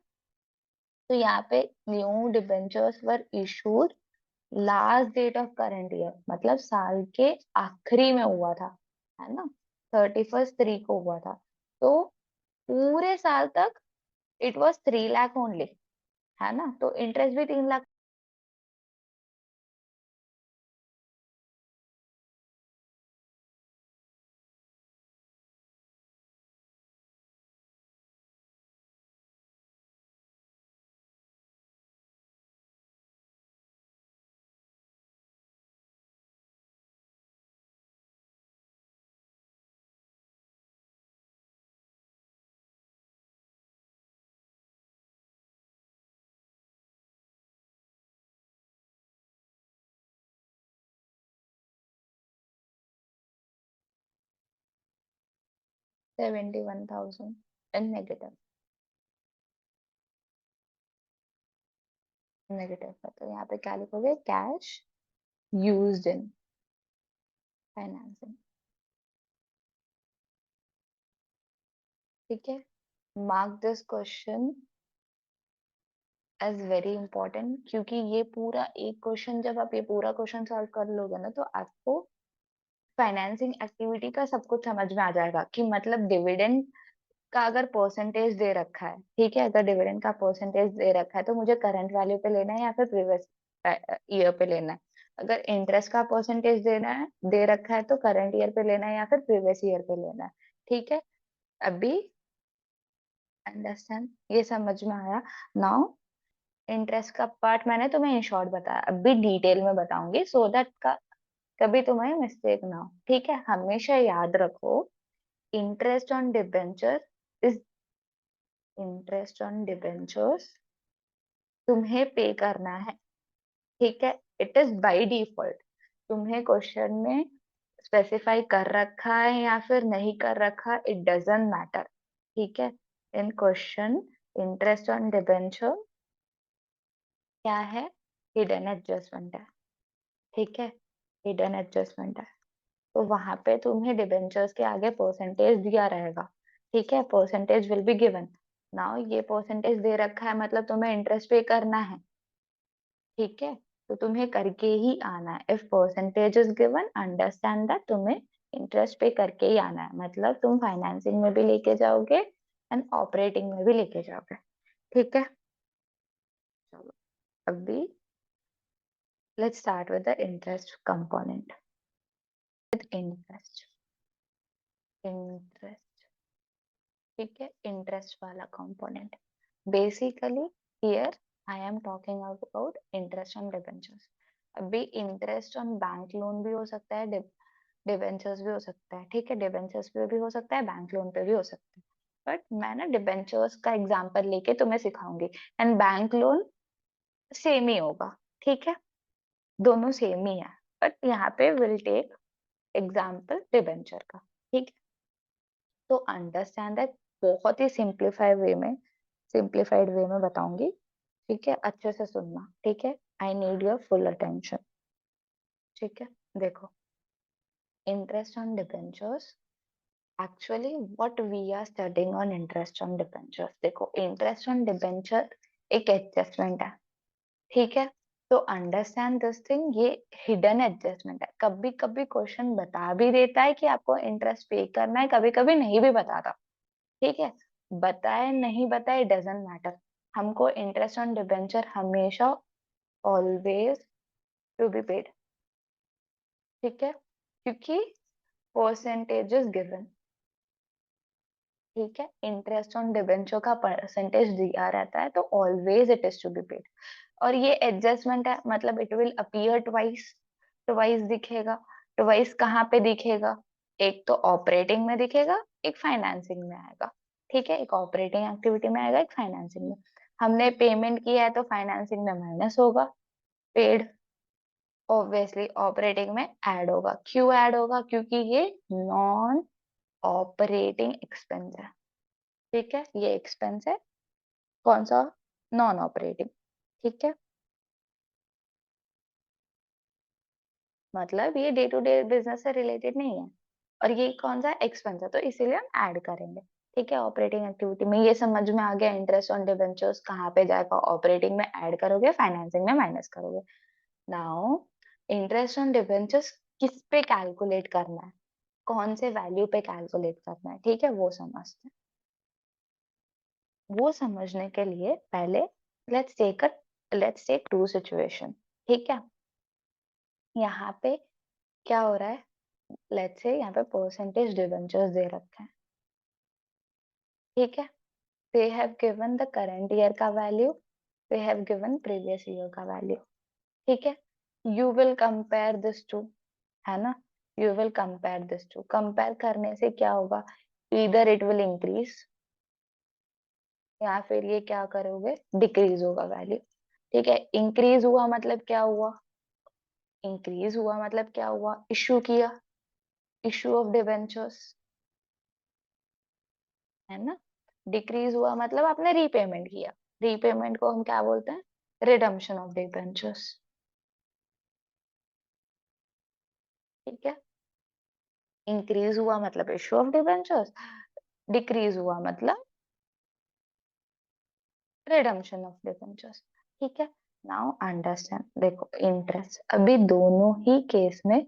तो यहाँ पे new debentures were issued last date of current year, मतलब साल के आखिरी में हुआ था, है ना, 31st 3 को हुआ था, तो पूरे साल तक इट वॉज 3 लाख ओनली, है ना, तो इंटरेस्ट भी 3 लाख 71,000 इन नेगेटिव। नेगेटिव है तो यहाँ पे क्या लिखोगे, कैश यूज्ड इन फाइनेंसिंग। ठीक है, mark this question as very important, क्योंकि ये पूरा एक क्वेश्चन, जब आप ये पूरा क्वेश्चन सॉल्व कर लोगे ना, तो आपको फाइनेंसिंग एक्टिविटी का सब कुछ समझ में आ जाएगा कि मतलब डिविडेंड का अगर परसेंटेज दे रखा है, ठीक है, अगर डिविडेंड का परसेंटेज दे रखा है तो मुझे करंट वैल्यू पे लेना है या फिर प्रीवियस ईयर पे लेना है। अगर इंटरेस्ट का परसेंटेज देना है, दे रखा है, तो करंट ईयर पे लेना है या फिर प्रीवियस ईयर पे लेना है। ठीक है, अभी अंडरस्टैंड, ये समझ में आया। नाउ इंटरेस्ट का पार्ट मैंने तुम्हें इन शॉर्ट बताया, अभी डिटेल में बताऊंगी सो दैट का कभी तुम्हें मिस्टेक ना हो। ठीक है, हमेशा याद रखो, interest on debenture is, interest on debentures तुम्हें पे करना है। ठीक है, इट इज बाय डिफॉल्ट, तुम्हें क्वेश्चन में स्पेसिफाई कर रखा है या फिर नहीं कर रखा, इट डजंट मैटर। ठीक है, इन क्वेश्चन इंटरेस्ट ऑन डिबेंचर क्या है, हिडन एडजस्टमेंट है। ठीक है, हिडन एडजस्टमेंट है, तो वहां पे तुम्हें डिबेंचर्स के आगे परसेंटेज दिया रहेगा। ठीक है, percentage will be given. Now ये परसेंटेज दे रखा है मतलब तुम्हें इंटरेस्ट पे करना है। ठीक है, तो तुम्हें करके ही आना है। If percentage is given, understand that तुम्हें इंटरेस्ट पे करके ही आना है, मतलब तुम फाइनेंसिंग में भी लेके जाओगे एंड ऑपरेटिंग में भी लेके जाओगे। ठीक है, चलो अभी let's start with the interest component. With interest, interest, ठीक है, इंटरेस्ट वाला component, basically here I am talking about interest on debentures. अभी इंटरेस्ट ऑन बैंक लोन भी हो सकता है, डिबेंचर्स भी हो सकता है। ठीक है, डिबेंचर्स पे भी हो सकता है, बैंक लोन पे भी हो सकता है, बट मैं ना डिबेंचर्स का एग्जांपल लेके तुम्हें सिखाऊंगी, एंड बैंक लोन सेम ही होगा। ठीक है, दोनों सेम ही है, बट यहाँ पे विल टेक एग्जांपल डिबेंचर का। ठीक है, तो अंडरस्टैंड दैट, बहुत ही सिंप्लीफाइड वे में बताऊंगी। ठीक है, अच्छे से सुनना। ठीक है, I need your full attention. ठीक है, देखो, interest on debentures, actually what we are studying on interest on debentures, देखो इंटरेस्ट ऑन डिबेंचर एक एडजस्टमेंट है। ठीक है, तो अंडरस्टैंड दिस थिंग, ये हिडन एडजस्टमेंट है। कभी कभी क्वेश्चन बता भी देता है कि आपको इंटरेस्ट पे करना है, कभी कभी नहीं भी बताता। ठीक है, बताए नहीं बताए डजेंट मैटर, हमको इंटरेस्ट ऑन डिबेंचर हमेशा ऑलवेज टू बी पेड। ठीक है, क्योंकि परसेंटेज इज गिवन। ठीक है, इंटरेस्ट ऑन डिबेंचर का परसेंटेज दिया रहता है, तो always it is to be paid. और ये एडजस्टमेंट है, मतलब it will appear twice, twice दिखेगा। ट्वाइस कहाँ पे दिखेगा, एक तो ऑपरेटिंग में दिखेगा, एक फाइनेंसिंग में आएगा। ठीक है, एक ऑपरेटिंग एक्टिविटी में आएगा, एक फाइनेंसिंग में। हमने पेमेंट किया है तो फाइनेंसिंग में माइनस होगा, पेड ऑब्वियसली ऑपरेटिंग में ऐड होगा। क्यों ऐड होगा, क्योंकि ये नॉन ऑपरेटिंग एक्सपेंस है। ठीक है, ये एक्सपेंस है, कौन सा, नॉन ऑपरेटिंग। ठीक है, मतलब ये डे टू डे बिजनेस से रिलेटेड नहीं है, और ये कौन सा एक्सपेंस है, तो इसीलिए हम ऐड करेंगे। ठीक है, ऑपरेटिंग एक्टिविटी में ये समझ में आ गया, इंटरेस्ट ऑन डिबेंचर्स कहाँ पे जाएगा, ऑपरेटिंग में ऐड करोगे, फाइनेंसिंग में माइनस करोगे। नाउ इंटरेस्ट ऑन डिबेंचर्स किस पे कैलकुलेट करना है, कौन से वैल्यू पे कैलकुलेट करना है, ठीक है, वो समझते हैं। वो समझने के लिए पहले लेट्स टेक टू सिचुएशन। ठीक है, यहाँ पे क्या हो रहा है, लेट्स से यहाँ पे परसेंटेज डिबेंचर्स दे रखे हैं। ठीक है, they have given the current year का value, they have given previous year का वैल्यू। ठीक है, you will compare this to, है ना, you will compare this to, compare करने से क्या होगा, इधर इट विल इंक्रीज या फिर ये क्या करोगे, डिक्रीज होगा वैल्यू। ठीक है, इंक्रीज हुआ मतलब क्या हुआ, इंक्रीज हुआ मतलब क्या हुआ, इशू किया, इशू ऑफ डिबेंचर्स। है ना। डिक्रीज हुआ मतलब आपने रीपेमेंट किया, रीपेमेंट को हम क्या बोलते हैं, रिडम्पशन ऑफ डिबेंचर्स। ठीक है। इंक्रीज हुआ मतलब इश्यू ऑफ डिबेंचर्स, डिक्रीज हुआ मतलब रिडम्पशन ऑफ डिबेंचर्स। ठीक है। नाउ अंडरस्टैंड, देखो इंटरेस्ट, अभी दोनों ही केस में,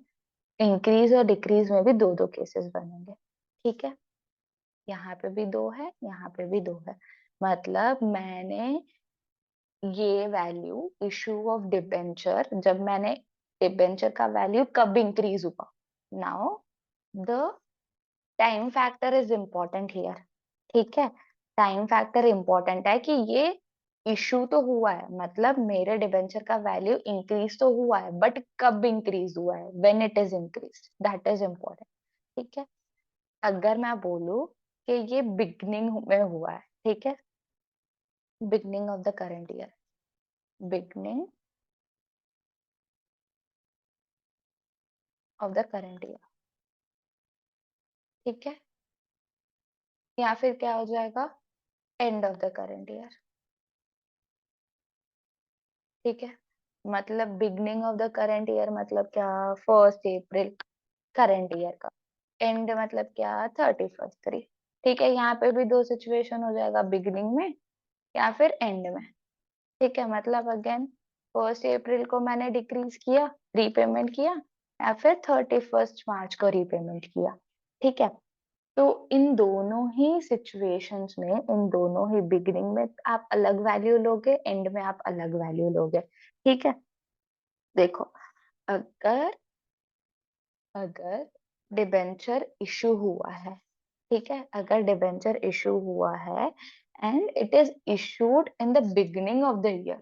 इंक्रीज और डिक्रीज में भी दो दो केसेस बनेंगे। ठीक है। यहाँ पे भी दो है, यहाँ पे भी दो है, मतलब मैंने ये वैल्यू इशू ऑफ डिबेंचर, जब मैंने डिबेंचर का वैल्यू कब इंक्रीज हुआ, now the time factor is important here. ठीक है। टाइम फैक्टर इम्पोर्टेंट है कि ये इशू तो हुआ है, मतलब मेरे डिबेंचर का वैल्यू इंक्रीज तो हुआ है, बट कब इंक्रीज हुआ है, when it is increase, that is important. ठीक है। अगर मैं बोलूं कि ये बिगनिंग में हुआ है, ठीक है, beginning of the current year, beginning of the current year, ठीक है, या फिर क्या हो जाएगा, and of the current year. ठीक है। मतलब beginning of the current year मतलब क्या, 1 अप्रैल करंट ईयर का, एंड मतलब क्या, 31 3। ठीक है। यहाँ पे भी दो सिचुएशन हो जाएगा, बिगनिंग में या फिर एंड में। ठीक है। मतलब अगेन 1 अप्रैल को मैंने डिक्रीज किया, रीपेमेंट किया, या फिर 31 मार्च को रीपेमेंट किया। ठीक है। तो इन दोनों ही सिचुएशंस में, इन दोनों ही, बिगिनिंग में आप अलग वैल्यू लोगे, एंड में आप अलग वैल्यू लोगे। ठीक है। देखो, अगर अगर डिबेंचर इशू हुआ है, ठीक है, अगर डिबेंचर इशू हुआ है and it is issued in the beginning of the year,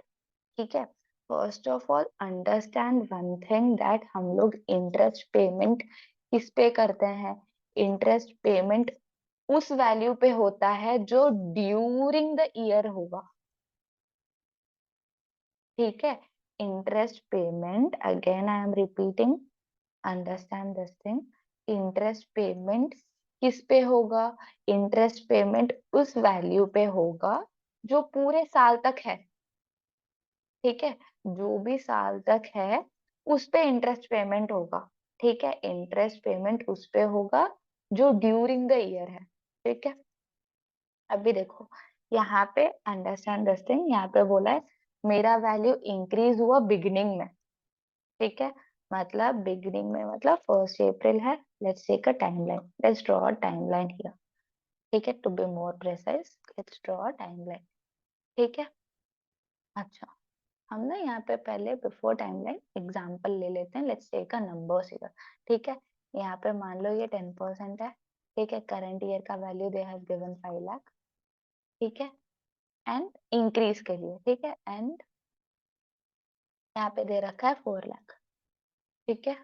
ठीक है, first of all understand one thing, that हम लोग इंटरेस्ट पेमेंट किस पे करते हैं, इंटरेस्ट पेमेंट उस वैल्यू पे होता है जो ड्यूरिंग द ईयर होगा। ठीक है। Interest payment, again I am repeating, understand this thing, interest payment किस पे होगा, इंटरेस्ट पेमेंट उस वैल्यू पे होगा जो पूरे साल तक है। ठीक है। जो भी साल तक है उस पे इंटरेस्ट पेमेंट होगा। ठीक है। इंटरेस्ट पेमेंट उस पे होगा जो ड्यूरिंग द ईयर है। ठीक है। अभी देखो, यहाँ पे अंडरस्टैंड दिस थिंग, यहाँ पे बोला है मेरा वैल्यू इंक्रीज हुआ बिगिनिंग में। ठीक है। मतलब बिगिनिंग में मतलब 1 अप्रैल है, let's take a timeline, let's draw a timeline here. ठीक है। To be more precise, let's draw a timeline. ठीक है। अच्छा, हम ना यहाँ पे पहले बिफोर टाइमलाइन एग्जांपल ले लेते हैं, let's take a numbers here. ठीक है। यहाँ पे मान लो ये 10% है। ठीक है। करंट ईयर का value they have given 5 lakh. ठीक है। एंड इंक्रीज के लिए, ठीक है, एंड यहाँ पे दे रखा है 4 लाख। ठीक है।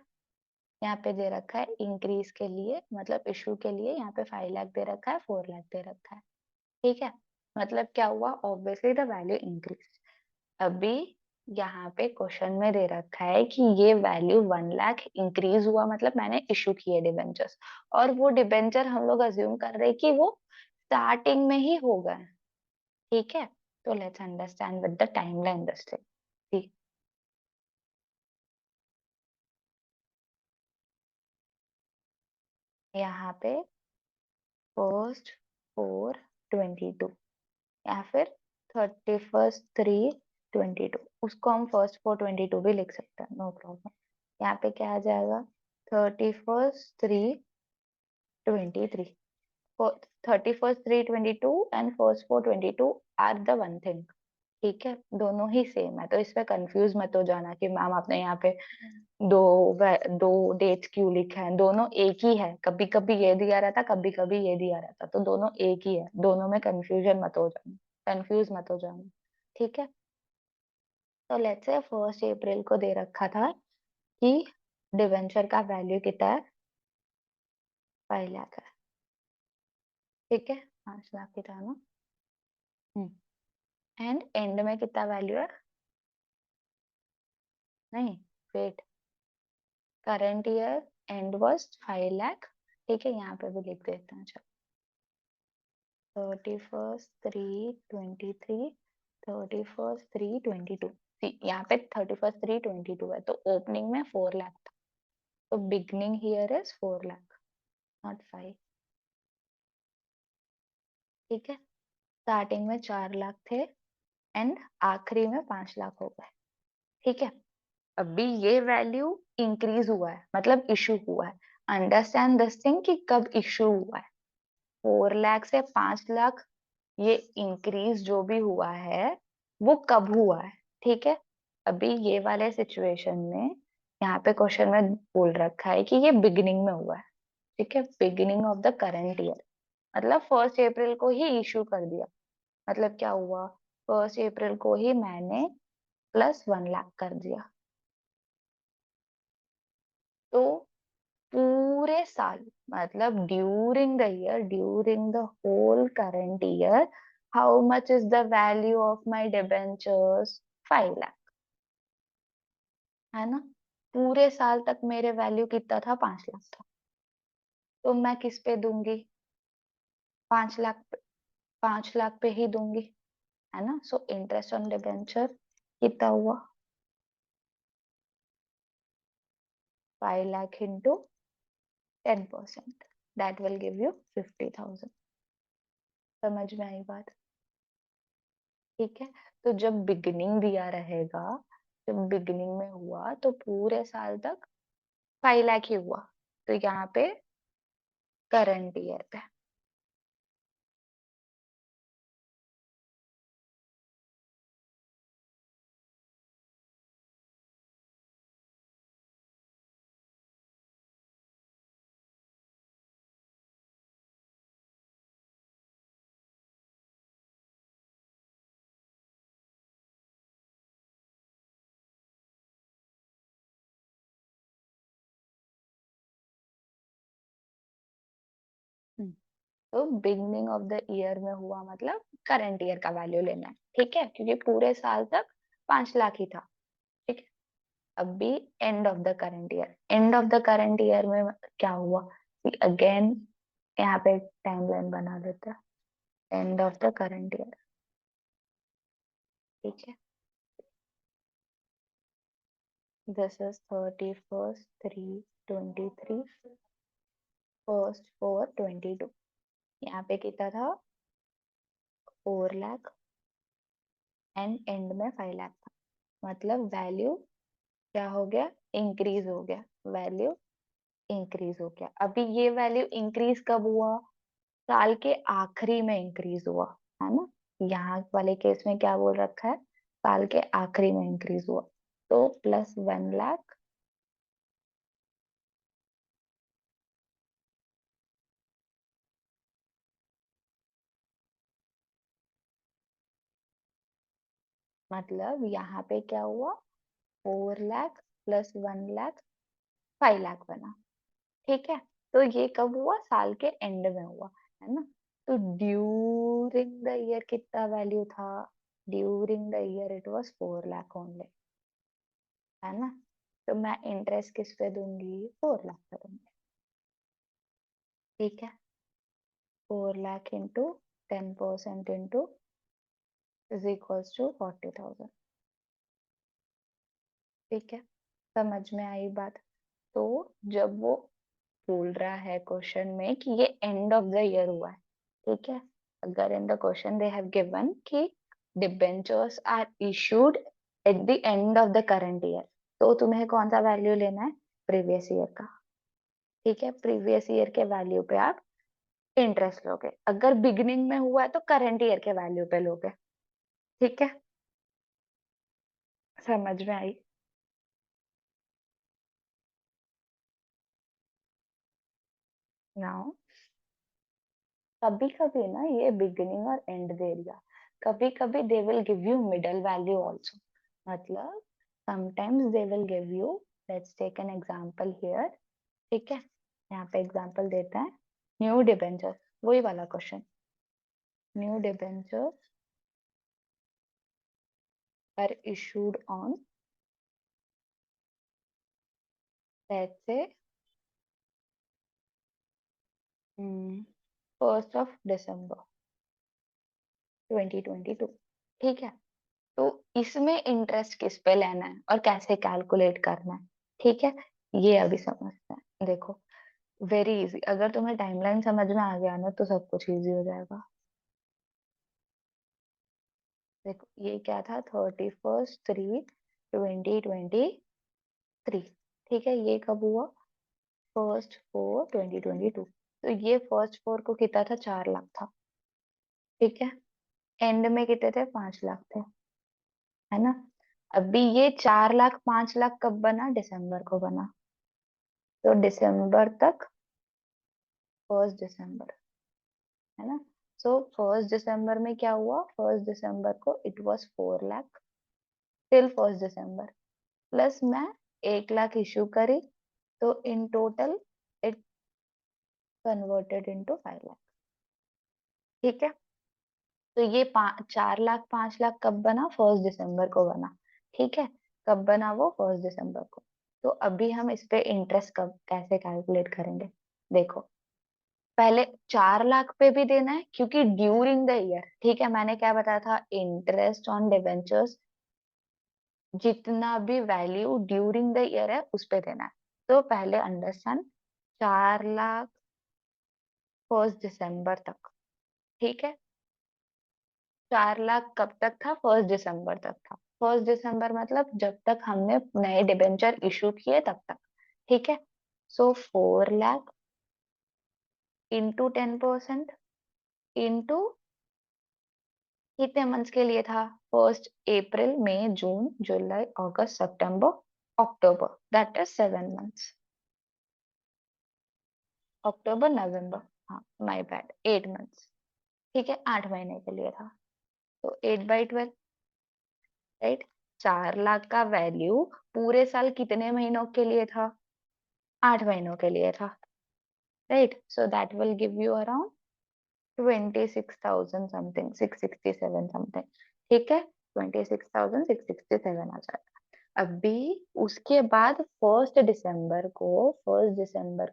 यहाँ पे दे रखा है इंक्रीज के लिए, मतलब इशू के लिए यहाँ पे 5 लाख दे रखा है, 4 लाख दे रखा है। ठीक है। मतलब क्या हुआ, ऑब्वियसली द वैल्यू इंक्रीज। अभी यहाँ पे क्वेश्चन में दे रखा है कि ये वैल्यू 1 लाख इंक्रीज हुआ, मतलब मैंने इशू किए डिबेंचर्स, और वो डिबेंचर हम लोग अज्यूम कर रहे हैं कि वो स्टार्टिंग में ही हो गए। ठीक है। तो let's understand with the timeline this thing. यहाँ पे 1 4 22, या फिर 31 3 22, उसको हम 1 4 22 भी लिख सकते हैं, नो प्रॉब्लम। यहाँ पे क्या आ जाएगा, 31 3 23, 31 3 22 and 1 4 22 are the one thing. ठीक है। दोनों ही सेम है, तो इसमें कंफ्यूज मत हो जाना कि मैम आपने यहाँ पे दो दो डेट्स क्यों लिखे हैं, दोनों एक ही है, कभी कभी ये दिया रहता, कभी कभी ये दिया रहता, तो दोनों एक ही है, दोनों में कंफ्यूजन मत हो जाना, कंफ्यूज मत हो जाना। ठीक है। तो लेट्स से 1 अप्रैल को दे रखा था कि डिवेंचर का वैल्यू कितना है, 5 लाख है। ठीक है। 5 लाख की था ना। एंड एंड में कितना वैल्यू है, नहीं, wait, current year end was 5 lakh. ठीक है। यहाँ पे भी लिख देते हैं, चलो। 31/3/23, 31/3/22। यहाँ पे 31/3/22 है, तो ओपनिंग में 4 लाख था, तो beginning here is 4 lakh, not 5। ठीक है, स्टार्टिंग में 4 लाख थे एंड आखिरी में 5 लाख हो गए। ठीक है, अभी ये वैल्यू इंक्रीज हुआ है, मतलब इशू हुआ है। अंडरस्टैंड दिस थिंग कि कब इशू हुआ है। 4 लाख से 5 लाख, ये इंक्रीज जो भी हुआ है वो कब हुआ है। ठीक है, अभी ये वाले सिचुएशन में यहाँ पे क्वेश्चन में बोल रखा है कि ये बिगिनिंग में हुआ है। ठीक है, beginning of the current year, मतलब 1 अप्रैल को ही इशू कर दिया। मतलब क्या हुआ, 1 अप्रैल को ही मैंने +1 लाख कर दिया। तो पूरे साल, मतलब during the year, during the whole current year, how much is the value of my debentures? 5 lakh, है ना। पूरे साल तक मेरे वैल्यू कितना था? 5 लाख था। तो मैं किस पे दूंगी? 5 लाख, 5 लाख पे ही दूंगी, है ना। सो इंटरेस्ट ऑन डिबेंचर कितना हुआ? 5 lakh into 10%, that will give you 50,000। समझ में आई बात? ठीक है, तो जब बिगिनिंग दिया रहेगा, जब बिगिनिंग में हुआ तो पूरे साल तक 5 लाख ही हुआ, तो यहाँ पे करंट ईयर पे। हम्म, तो बिगनिंग ऑफ द ईयर में हुआ, मतलब करंट ईयर का वैल्यू लेना है। ठीक है, क्योंकि पूरे साल तक 5 लाख ही था। ठीक है, अभी and of the current year, and of the current year में क्या हुआ? अगेन यहाँ पे टाइमलाइन बना देते हैं, and of the current year. ठीक है, दिस इज 31/3/23, 1st4/22। यहाँ पे कितना था? 4 लाख एंड एंड में 5 लाख था, मतलब वैल्यू क्या हो गया? इंक्रीज हो गया, वैल्यू इंक्रीज हो गया। अभी ये वैल्यू इंक्रीज कब हुआ? साल के आखिरी में इंक्रीज हुआ, है ना। यहाँ वाले केस में क्या बोल रखा है? साल के आखिरी में इंक्रीज हुआ, तो +1 लाख, मतलब यहाँ पे क्या हुआ? 4 लाख +1 लाख, 5 लाख बना। ठीक है, तो ये कब हुआ? साल के एंड में हुआ, है ना। तो ड्यूरिंग द ईयर कितना वैल्यू था? During the year it was 4 lakh only, है ना। तो मैं इंटरेस्ट किस पे दूंगी? 4 लाख पे दूंगी। ठीक है, 4 lakh into 10% into is equals to 40,000। ठीक है, समझ में आई बात? तो जब वो बोल रहा है क्वेश्चन में कि ये एंड ऑफ द ईयर हुआ है, ठीक है, अगर in the question they have given कि debentures are issued at the end of the current year, तो तुम्हें कौन सा वैल्यू लेना है? प्रीवियस ईयर का। ठीक है, प्रीवियस ईयर के वैल्यू पे आप इंटरेस्ट लोगे। अगर बिगिनिंग में हुआ है तो करंट ईयर के वैल्यू पे लोगे। ठीक है, समझ में आई? नाउ कभी कभी ना ये बिगिनिंग और एंड दे दिया, कभी कभी they will give you middle value also. मतलब sometimes they will give you, let's take an example here. ठीक है, यहाँ पे एग्जांपल देते हैं। न्यू डिबेंचर, वही वाला question. New debenture are issued on, let's say 1st of December। 2022। ठीक है, तो इसमें इंटरेस्ट किस पे लेना है और कैसे कैलकुलेट करना है, ठीक है, ये अभी समझते हैं। देखो, वेरी इजी, अगर तुम्हें टाइमलाइन समझ में आ गया ना तो सब कुछ इजी हो जाएगा। देखो, ये क्या था, 31/3/2023। ठीक है, ये कब हुआ, 1/4/2022। तो ये 1/4 को कितना था, 4 लाख था। ठीक है, एंड में कितने थे, 5 लाख थे, है ना। अभी ये 4 लाख 5 लाख कब बना, दिसंबर को बना। तो दिसंबर तक, 1 दिसंबर, है ना। सो 1 दिसंबर में क्या हुआ, 1 दिसंबर को it was 4 lakh till 1 December, plus मैं 1 लाख इशू करी, तो in total it converted into 5 lakh. ठीक है, तो ये 4 लाख 5 लाख कब बना, 1 दिसंबर को बना। ठीक है, कब बना वो, 1 दिसंबर को। तो अभी हम इस पे इंटरेस्ट कब कैसे कैलकुलेट करेंगे। देखो, पहले 4 लाख पे भी देना है क्योंकि ड्यूरिंग द ईयर, ठीक है, मैंने क्या बताया था, इंटरेस्ट ऑन डिबेंचर्स जितना भी वैल्यू ड्यूरिंग द ईयर है उस पे देना है। तो पहले अंडरस्टैंड, 4 लाख 1 दिसंबर तक। ठीक है, 4 लाख कब तक था, 1 दिसंबर तक था। 1 दिसंबर मतलब जब तक हमने नए डिबेंचर इशू किए तब तक। ठीक है, सो 4 लाख इंटू 10% इंटू कितने मंथ्स के लिए था, 1 अप्रैल मई जून जुलाई अगस्त सितंबर अक्टूबर, दैट इज 7 मंथ्स। अक्टूबर नवंबर, हाँ माय बैड, 8 मंथ्स। ठीक है, 8 महीने के लिए था। तो 8/12, राइट। 4 लाख का वैल्यू पूरे साल कितने महीनों के लिए था, 8 महीनों के लिए था, right. So that will give you around 26,000 something, 667 something. ठीक है, 26,667 आ जाएगा। अभी उसके बाद 1 दिसंबर को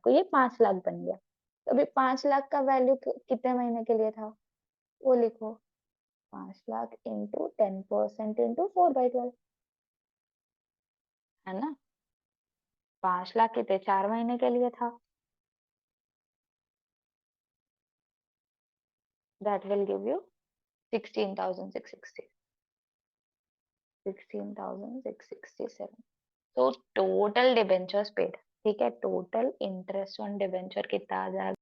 ये 5 लाख बन गया। तो अभी 5 लाख का वैल्यू कितने महीने के लिए था, वो लिखो, 5 लाख इंटू 10% इंटू 4/12, है ना। 5 लाख कितने, 4 महीने के लिए था, दैट विल गिव यू 16,660, 16,667। तो टोटल डिबेंचर्स पेड, ठीक है, टोटल इंटरेस्ट ऑन डिबेंचर कितना आ जाएगा,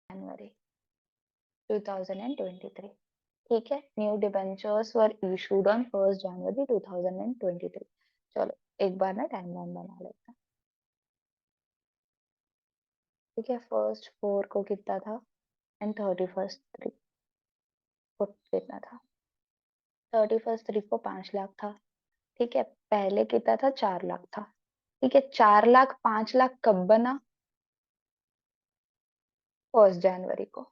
जनवरी 2023। ठीक है, new debentures were issued on 1 जनवरी 2023। चलो एक बार ना टाइमलाइन बना लेते हैं। ठीक है, 1/4 को कितना था, एंड 31/3, कितना था 31 को 5 लाख था। ठीक है, पहले कितना था 4 लाख था। ठीक है, 4 लाख 5 लाख कब बना? 1 जनवरी को।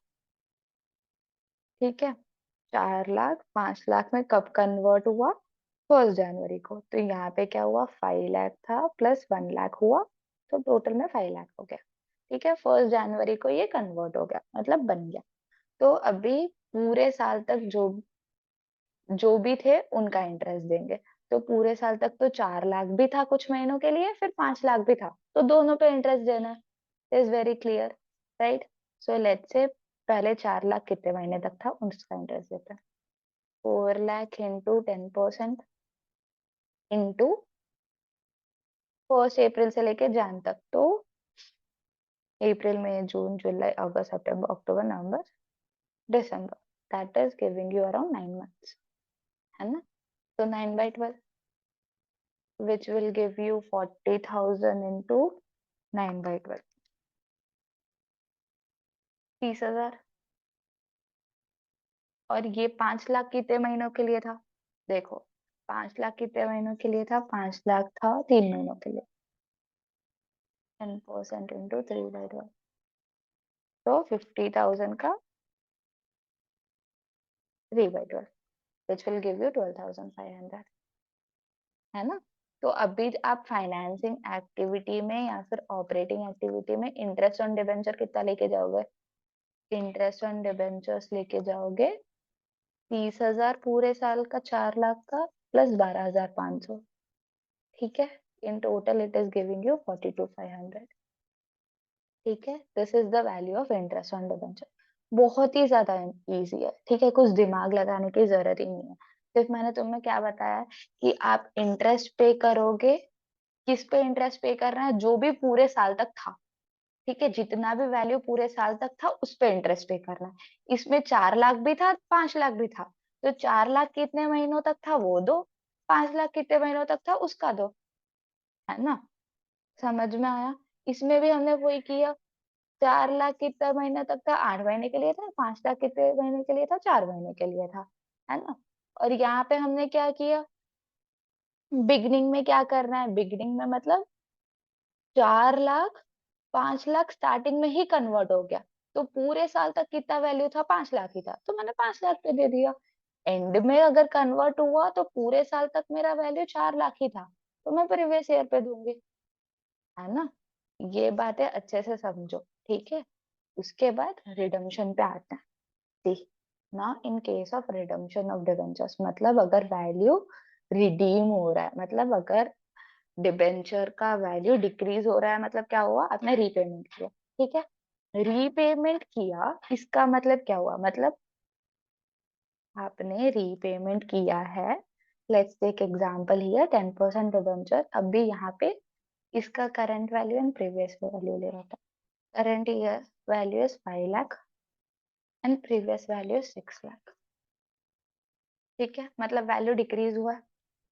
ठीक है, 4 लाख 5 लाख में कब कन्वर्ट हुआ? 1 जनवरी को। तो यहाँ पे क्या हुआ, 5 लाख था प्लस 1 लाख हुआ, तो टोटल में 5 लाख हो गया। ठीक है, 1 जनवरी को ये कन्वर्ट हो गया, मतलब बन गया। तो अभी पूरे साल तक जो भी थे उनका इंटरेस्ट देंगे। तो पूरे साल तक तो 4 लाख भी था कुछ महीनों के लिए, फिर 5 लाख भी था, तो दोनों पे इंटरेस्ट देना है। Is very clear, right? So let's say पहले 4 लाख कितने महीने तक था उसका इंटरेस्ट देते हैं। 4 लाख इंटू 10% इंटू 1 अप्रैल से लेके जैन तक, तो अप्रैल मई जून जुलाई अगस्त सितंबर अक्टूबर नवंबर दिसंबर, that is giving you around 9 months, है ना? तो 9/12 which will give you 40,000 into 9/12, 30,000। और ये 5 लाख कितने महीनों के लिए था? देखो, 5 लाख कितने महीनों के लिए था? 5 लाख था 3 महीनों के लिए। 10% इंटू 3/12, तो 50,000 का 3/12 which will give you 12,500, है ना? तो अभी आप फाइनेंसिंग एक्टिविटी में या फिर ऑपरेटिंग एक्टिविटी में इंटरेस्ट ऑन डिबेंचर कितना लेके जाओगे? इंटरेस्ट ऑन डिबेंचर्स लेके जाओगे 30,000 पूरे साल का, 4 लाख का प्लस 12,500। ठीक है, in total it is giving you 42,500। ठीक है, this is the value of interest on debenture. बहुत ही ज्यादा इजी है। ठीक है, कुछ दिमाग लगाने की जरूरत ही नहीं है। सिर्फ मैंने तुम्हें क्या बताया कि आप इंटरेस्ट पे करोगे। किस पे इंटरेस्ट पे करना है? जो भी पूरे साल तक था। ठीक है, जितना भी वैल्यू पूरे साल तक था उस पे इंटरेस्ट पे करना है। इसमें 4 लाख भी था, 5 लाख भी था, तो 4 लाख कितने महीनों तक था वो दो, 5 लाख कितने महीनों तक था उसका दो, है ना? समझ में आया? इसमें भी हमने वही किया। 4 लाख कितने महीने तक था? 8 महीने के लिए था। 5 लाख कितने महीने के लिए था? 4 महीने के लिए था, है ना? और यहाँ पे हमने क्या किया, बिगनिंग में क्या करना है? बिगनिंग में मतलब 4 लाख 5 लाख स्टार्टिंग में ही कन्वर्ट हो गया, तो पूरे साल तक कितना वैल्यू था? 5 लाख ही था, तो मैंने 5 लाख पे दे दिया। एंड में अगर कन्वर्ट हुआ तो पूरे साल तक मेरा वैल्यू 4 लाख ही था, तो मैं प्रीवियस ईयर पे दूंगी, है ना? ये बातें अच्छे से समझो, ठीक है? उसके बाद रिडम्पशन पे आते हैं। सी, ना in case of redemption of debentures, मतलब अगर वैल्यू रिडीम हो रहा है, मतलब अगर डिबेंचर का वैल्यू डिक्रीज हो रहा है, मतलब क्या हुआ? आपने रीपेमेंट किया। ठीक है, रीपेमेंट किया, इसका मतलब क्या हुआ? मतलब आपने रीपेमेंट किया है। Let's take example here 10% debenture. अभी यहाँ पे इसका current value and previous value ले रहा था। Current year value is 5 lakh and previous value is 6 lakh. ठीक है, मतलब वैल्यू डिक्रीज हुआ है।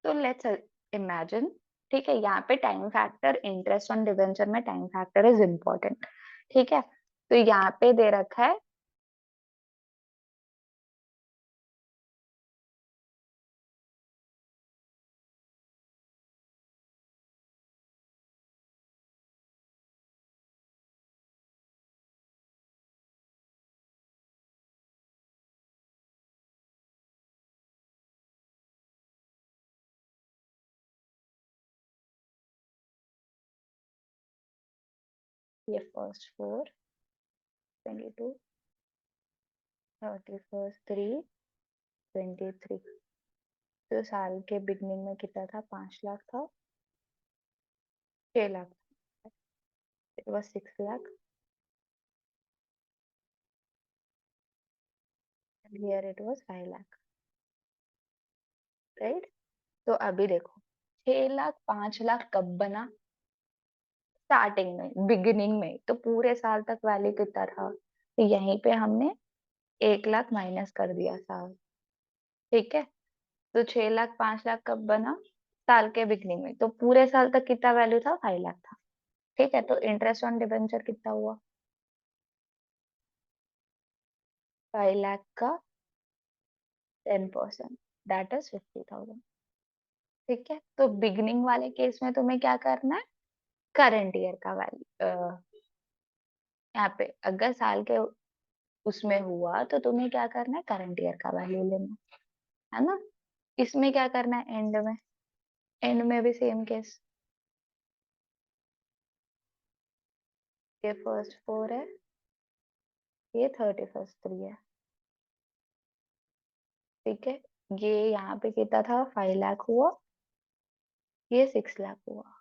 तो लेट्स इमेजिन, ठीक है, यहाँ पे time factor, interest on debenture में टाइम फैक्टर इज इम्पोर्टेंट। ठीक है, तो यहाँ पे दे रखा है ये फर्स्ट 4, 22, 31 3, 23। तो साल के बिगनिंग में कितना था? 5 लाख था, 6 lakh, it was 6 lakh, here it was 5 lakh, right? तो अभी देखो, 6 लाख 5 लाख कब बना? स्टार्टिंग में, बिगिनिंग में, तो पूरे साल तक वैल्यू कितना था? तो यहीं पे हमने 1 लाख माइनस कर दिया साल। ठीक है, तो 6 लाख 5 लाख कब बना? साल के बिगनिंग में, तो पूरे साल तक कितना वैल्यू था? 5 लाख था। ठीक है, तो इंटरेस्ट ऑन डिबेंचर कितना हुआ? 5 लाख का 10%, दैट इज 50,000। ठीक है, तो बिगनिंग वाले केस में तुम्हें क्या करना है, करंट ईयर का वैल्यू, यहाँ पे अगर साल के उसमें हुआ तो तुम्हें क्या करना है, करंट ईयर का वैल्यू लेना है ना। इसमें क्या करना है, एंड में, एंड में भी सेम केस, ये फर्स्ट 4 है, ये 31st 3 है। ठीक है, ये यहाँ पे कितना था, 5 लाख हुआ, ये 6 लाख हुआ।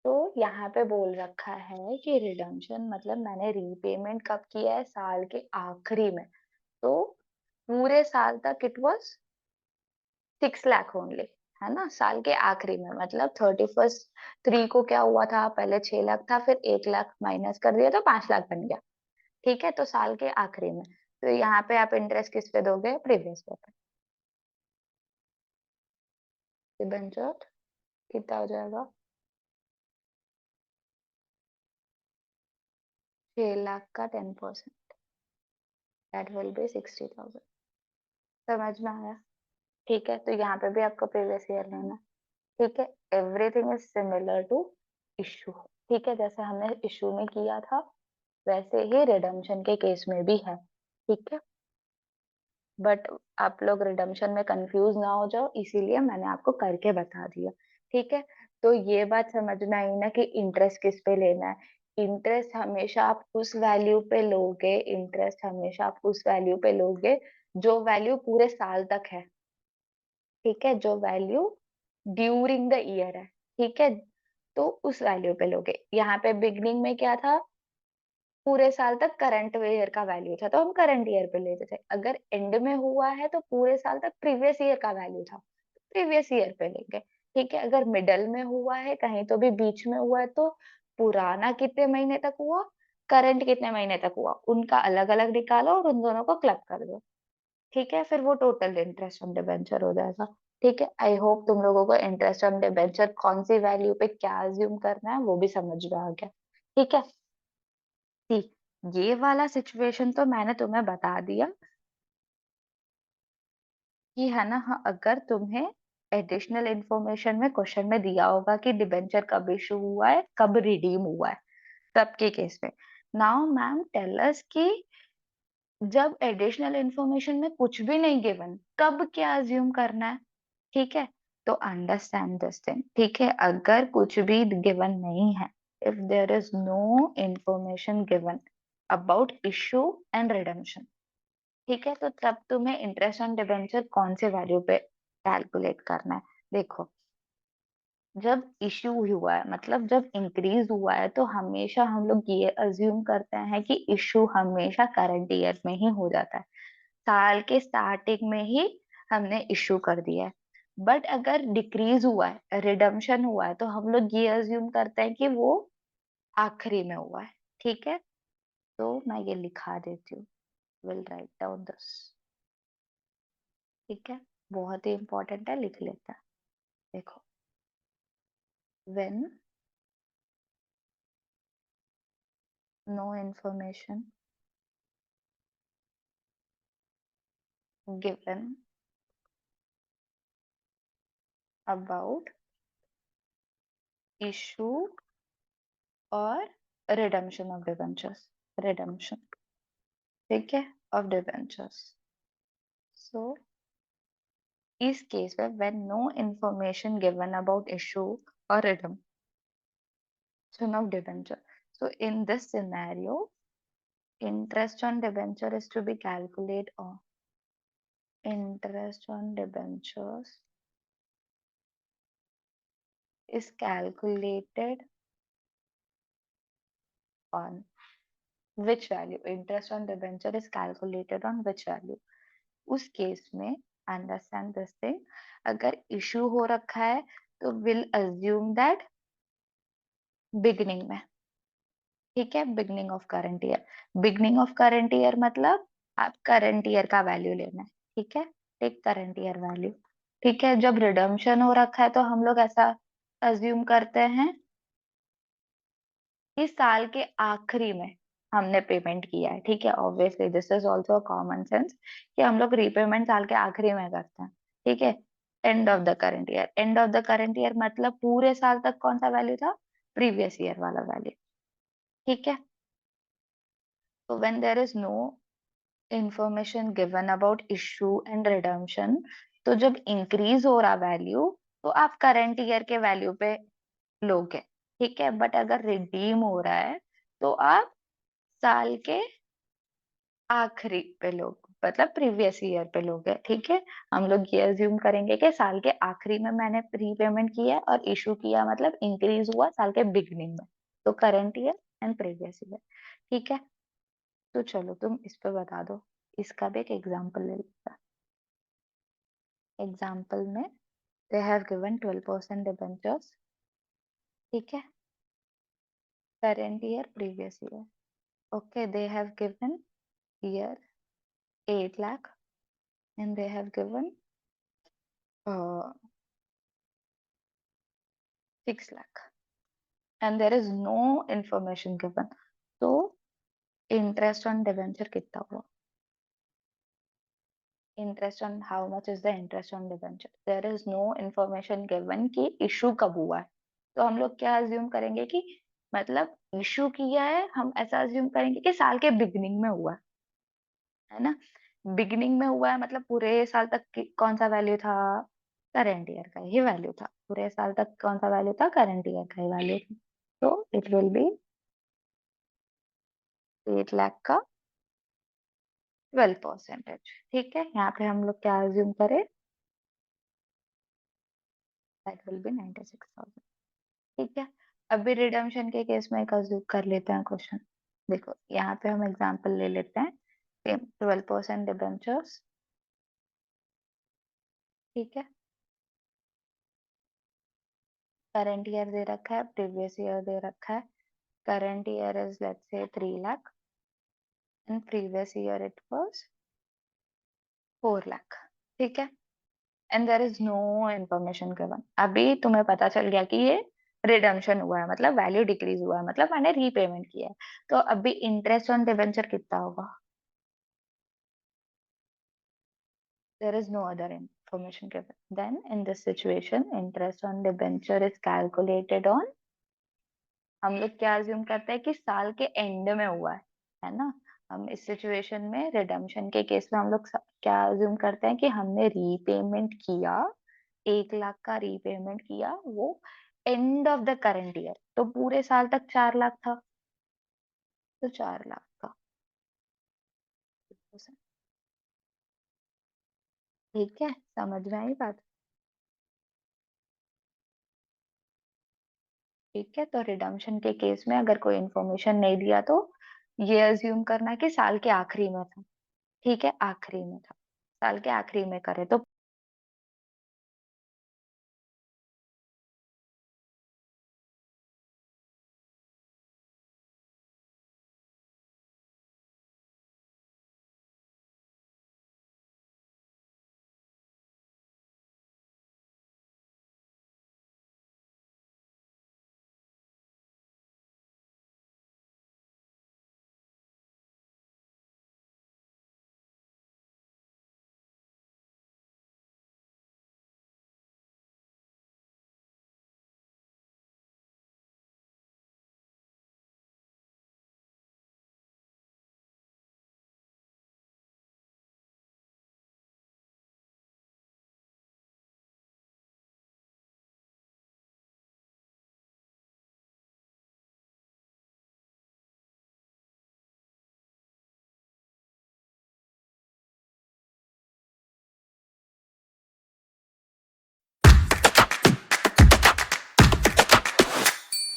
तो यहाँ पे बोल रखा है कि रिडम्पशन मतलब मैंने रीपेमेंट कब किया है, साल के आखिरी में। तो पूरे साल तक इट वाज 6 लाख ओनली, है ना, साल के आखिरी में, मतलब 31st 3 को क्या हुआ था, पहले 6 लाख था, फिर 1 लाख माइनस कर दिया तो 5 लाख बन गया। ठीक है, तो साल के आखिरी में, तो यहाँ पे आप इंटरेस्ट किस पे दोगे, प्रीवियस पे। डिबेंचर कितना हो जाएगा, 6 लाख का 10%, दैट विल बी 60,000। समझ में आया। ठीक है, तो यहाँ पे भी आपको प्रीवियस ईयर लेना। ठीक है, everything is similar to issue. ठीक है, जैसे हमने इशू में किया था वैसे ही रिडम्पशन के केस में भी है। ठीक है, बट आप लोग रिडम्पशन में कंफ्यूज ना हो जाओ, इसीलिए मैंने आपको करके बता दिया। ठीक है, तो ये बात समझ में आई ना कि इंटरेस्ट किस पे लेना है। इंटरेस्ट हमेशा आप उस वैल्यू पे लोगे, इंटरेस्ट हमेशा आप उस वैल्यू पे लोगे जो वैल्यू पूरे साल तक है। ठीक है, जो वैल्यू ड्यूरिंग द ईयर है। ठीक है, तो उस वैल्यू पे लोगे। यहाँ पे बिगनिंग में क्या था, पूरे साल तक करंट ईयर का वैल्यू था, तो हम करंट ईयर पे लेते थे। अगर एंड में हुआ है तो पूरे साल तक प्रीवियस ईयर का वैल्यू था, प्रीवियस ईयर पे लेंगे। ठीक है, अगर मिडल में हुआ है, कहीं तो भी बीच में हुआ है, तो पुराना कितने महीने तक हुआ, करंट कितने महीने तक हुआ, उनका अलग अलग निकालो और उन दोनों को क्लब कर दो। ठीक है, फिर वो टोटल इंटरेस्ट ऑन डिबेंचर हो जाएगा। ठीक है, आई होप तुम लोगों को इंटरेस्ट ऑन डिबेंचर कौन सी वैल्यू पे क्या अज्यूम करना है वो भी समझ में आ गया। ठीक है, ठीक, ये वाला सिचुएशन तो मैंने तुम्हें बता दिया कि है ना। हाँ, अगर तुम्हें एडिशनल इंफॉर्मेशन में क्वेश्चन में दिया होगा कि डिबेंचर कब इशू हुआ है, कब रिडीम हुआ है, तब के केस में। नाउ मैम टेल अस कि जब एडिशनल इंफॉर्मेशन में कुछ भी नहीं गिवन, तब क्या अज्यूम करना है। ठीक है, तो अंडरस्टैंड दिस थिंग। ठीक है, अगर कुछ भी गिवन नहीं है, if there is no information given about issue and redemption, ठीक है, तो तब तुम्हें इंटरेस्ट ऑन डिबेंचर कौन से वैल्यू पे कैलकुलेट करना है। देखो, जब इश्यू हुआ है मतलब जब इंक्रीज हुआ है, तो हमेशा हम लोग ये अज्यूम करते हैं कि इश्यू हमेशा करंट ईयर में ही हो जाता है, साल के स्टार्टिंग में ही हमने इश्यू कर दिया है। बट अगर डिक्रीज हुआ है, रिडम्पशन हुआ है, तो हम लोग ये अज्यूम करते हैं कि वो आखिरी में हुआ है। ठीक है, तो मैं ये लिखा देती हूँ, विल राइट डाउन दिस। ठीक है, बहुत ही इंपॉर्टेंट है, लिख लेता है। देखो, when no information given about issue or redemption of debentures, redemption, ठीक है, of debentures। so इस केस में when no information given about issue or redemption of debenture, so in this scenario interest on debenture is to be calculated on interest on debentures is calculated on which value, interest on debenture is calculated on which value। उस case में understand this thing, अगर issue हो रखा है तो will assume that beginning में। ठीक है, beginning of current year, beginning of current year मतलब आप करंट ईयर का वैल्यू लेना है। ठीक है, टेक करंट ईयर वैल्यू। ठीक है, जब रिडम्पशन हो रखा है तो हम लोग ऐसा अज्यूम करते हैं कि साल के आखिरी में हमने पेमेंट किया है, ठीक है। Obviously this is also common sense कि हम लोग रीपेमेंट साल के आखिरी में करते हैं, ठीक है। And of the current year, and of the current year मतलब पूरे साल तक कौन सा वैल्यू था, प्रीवियस ईयर वाला वैल्यू, ठीक है। तो when there is no information given about issue and redemption, तो जब इंक्रीज हो रहा वैल्यू तो आप करंट ईयर के वैल्यू पे लोगे, ठीक है। बट अगर रिडीम हो रहा है तो आप साल के आखिरी पे लोग, मतलब प्रीवियस ईयर पे लोग है, ठीक है। हम लोग ये अज्यूम करेंगे कि साल के आखिरी में मैंने प्रीपेमेंट किया है और इशू किया मतलब इंक्रीज हुआ साल के बिगनिंग में, तो current year and previous year, ठीक है। तो चलो तुम इस पे बता दो, इसका भी एक एग्जांपल ले लेते हैं। एग्जांपल में दे हैव गिवन 12% डिबेंचर्स, ठीक है, current year previous year, okay. They have given year 8 lakh and they have given 6 lakh and there is no information given, तो इंटरेस्ट ऑन डिबेंचर कितना हुआ, interest on how much is the interest on debenture, there is no information given कि issue कब हुआ है। तो हम लोग क्या अज्यूम करेंगे कि मतलब इशू किया है, हम ऐसा अज्यूम करेंगे कि साल के बिगनिंग में हुआ है ना। बिगनिंग में हुआ है मतलब पूरे साल तक कौन सा वैल्यू था, करंट ईयर का ही वैल्यू था, पूरे साल तक कौन सा वैल्यू था, करंट ईयर का ही वैल्यू था। तो इट विल बी 8 लाख का 12%, ठीक है। यहाँ पे हम लोग क्या अज्यूम करें, दैट विल बी 96,000, ठीक है। अभी रिडम्पशन के केस में एक अज्यूम कर लेते हैं क्वेश्चन। देखो यहाँ पे हम एग्जांपल ले लेते हैं, 12% डिबेंचर्स, ठीक है। करंट ईयर दे रखा है, प्रीवियस ईयर दे रखा है। Current year is let's say 3 lakh and previous year it was 4 lakh, ठीक है। And there is no information given, अभी तुम्हें पता चल गया कि ये रिडम्पशन हुआ है मतलब वैल्यू डिक्रीज हुआ है मतलब मैंने रीपेमेंट किया है। तो अभी इंटरेस्ट ऑन डिबेंचर कितना होगा, there is no other information given, then in this situation interest on debenture is calculated on, हम लोग क्या अज्यूम करते हैं कि साल के एंड में हुआ है ना। हम इस सिचुएशन में रिडम्पशन के केस में हम लोग क्या अज्यूम करते हैं कि हमने रीपेमेंट किया, 1 लाख का रीपेमेंट किया, वो and of the current year, तो पूरे साल तक 4 लाख था, तो 4 लाख का, ठीक है। समझ में आई बात, ठीक है। तो रिडम्पशन के केस में अगर कोई इन्फॉर्मेशन नहीं दिया तो ये अज्यूम करना कि साल के आखिरी में था, ठीक है, आखिरी में था, साल के आखिरी में करे तो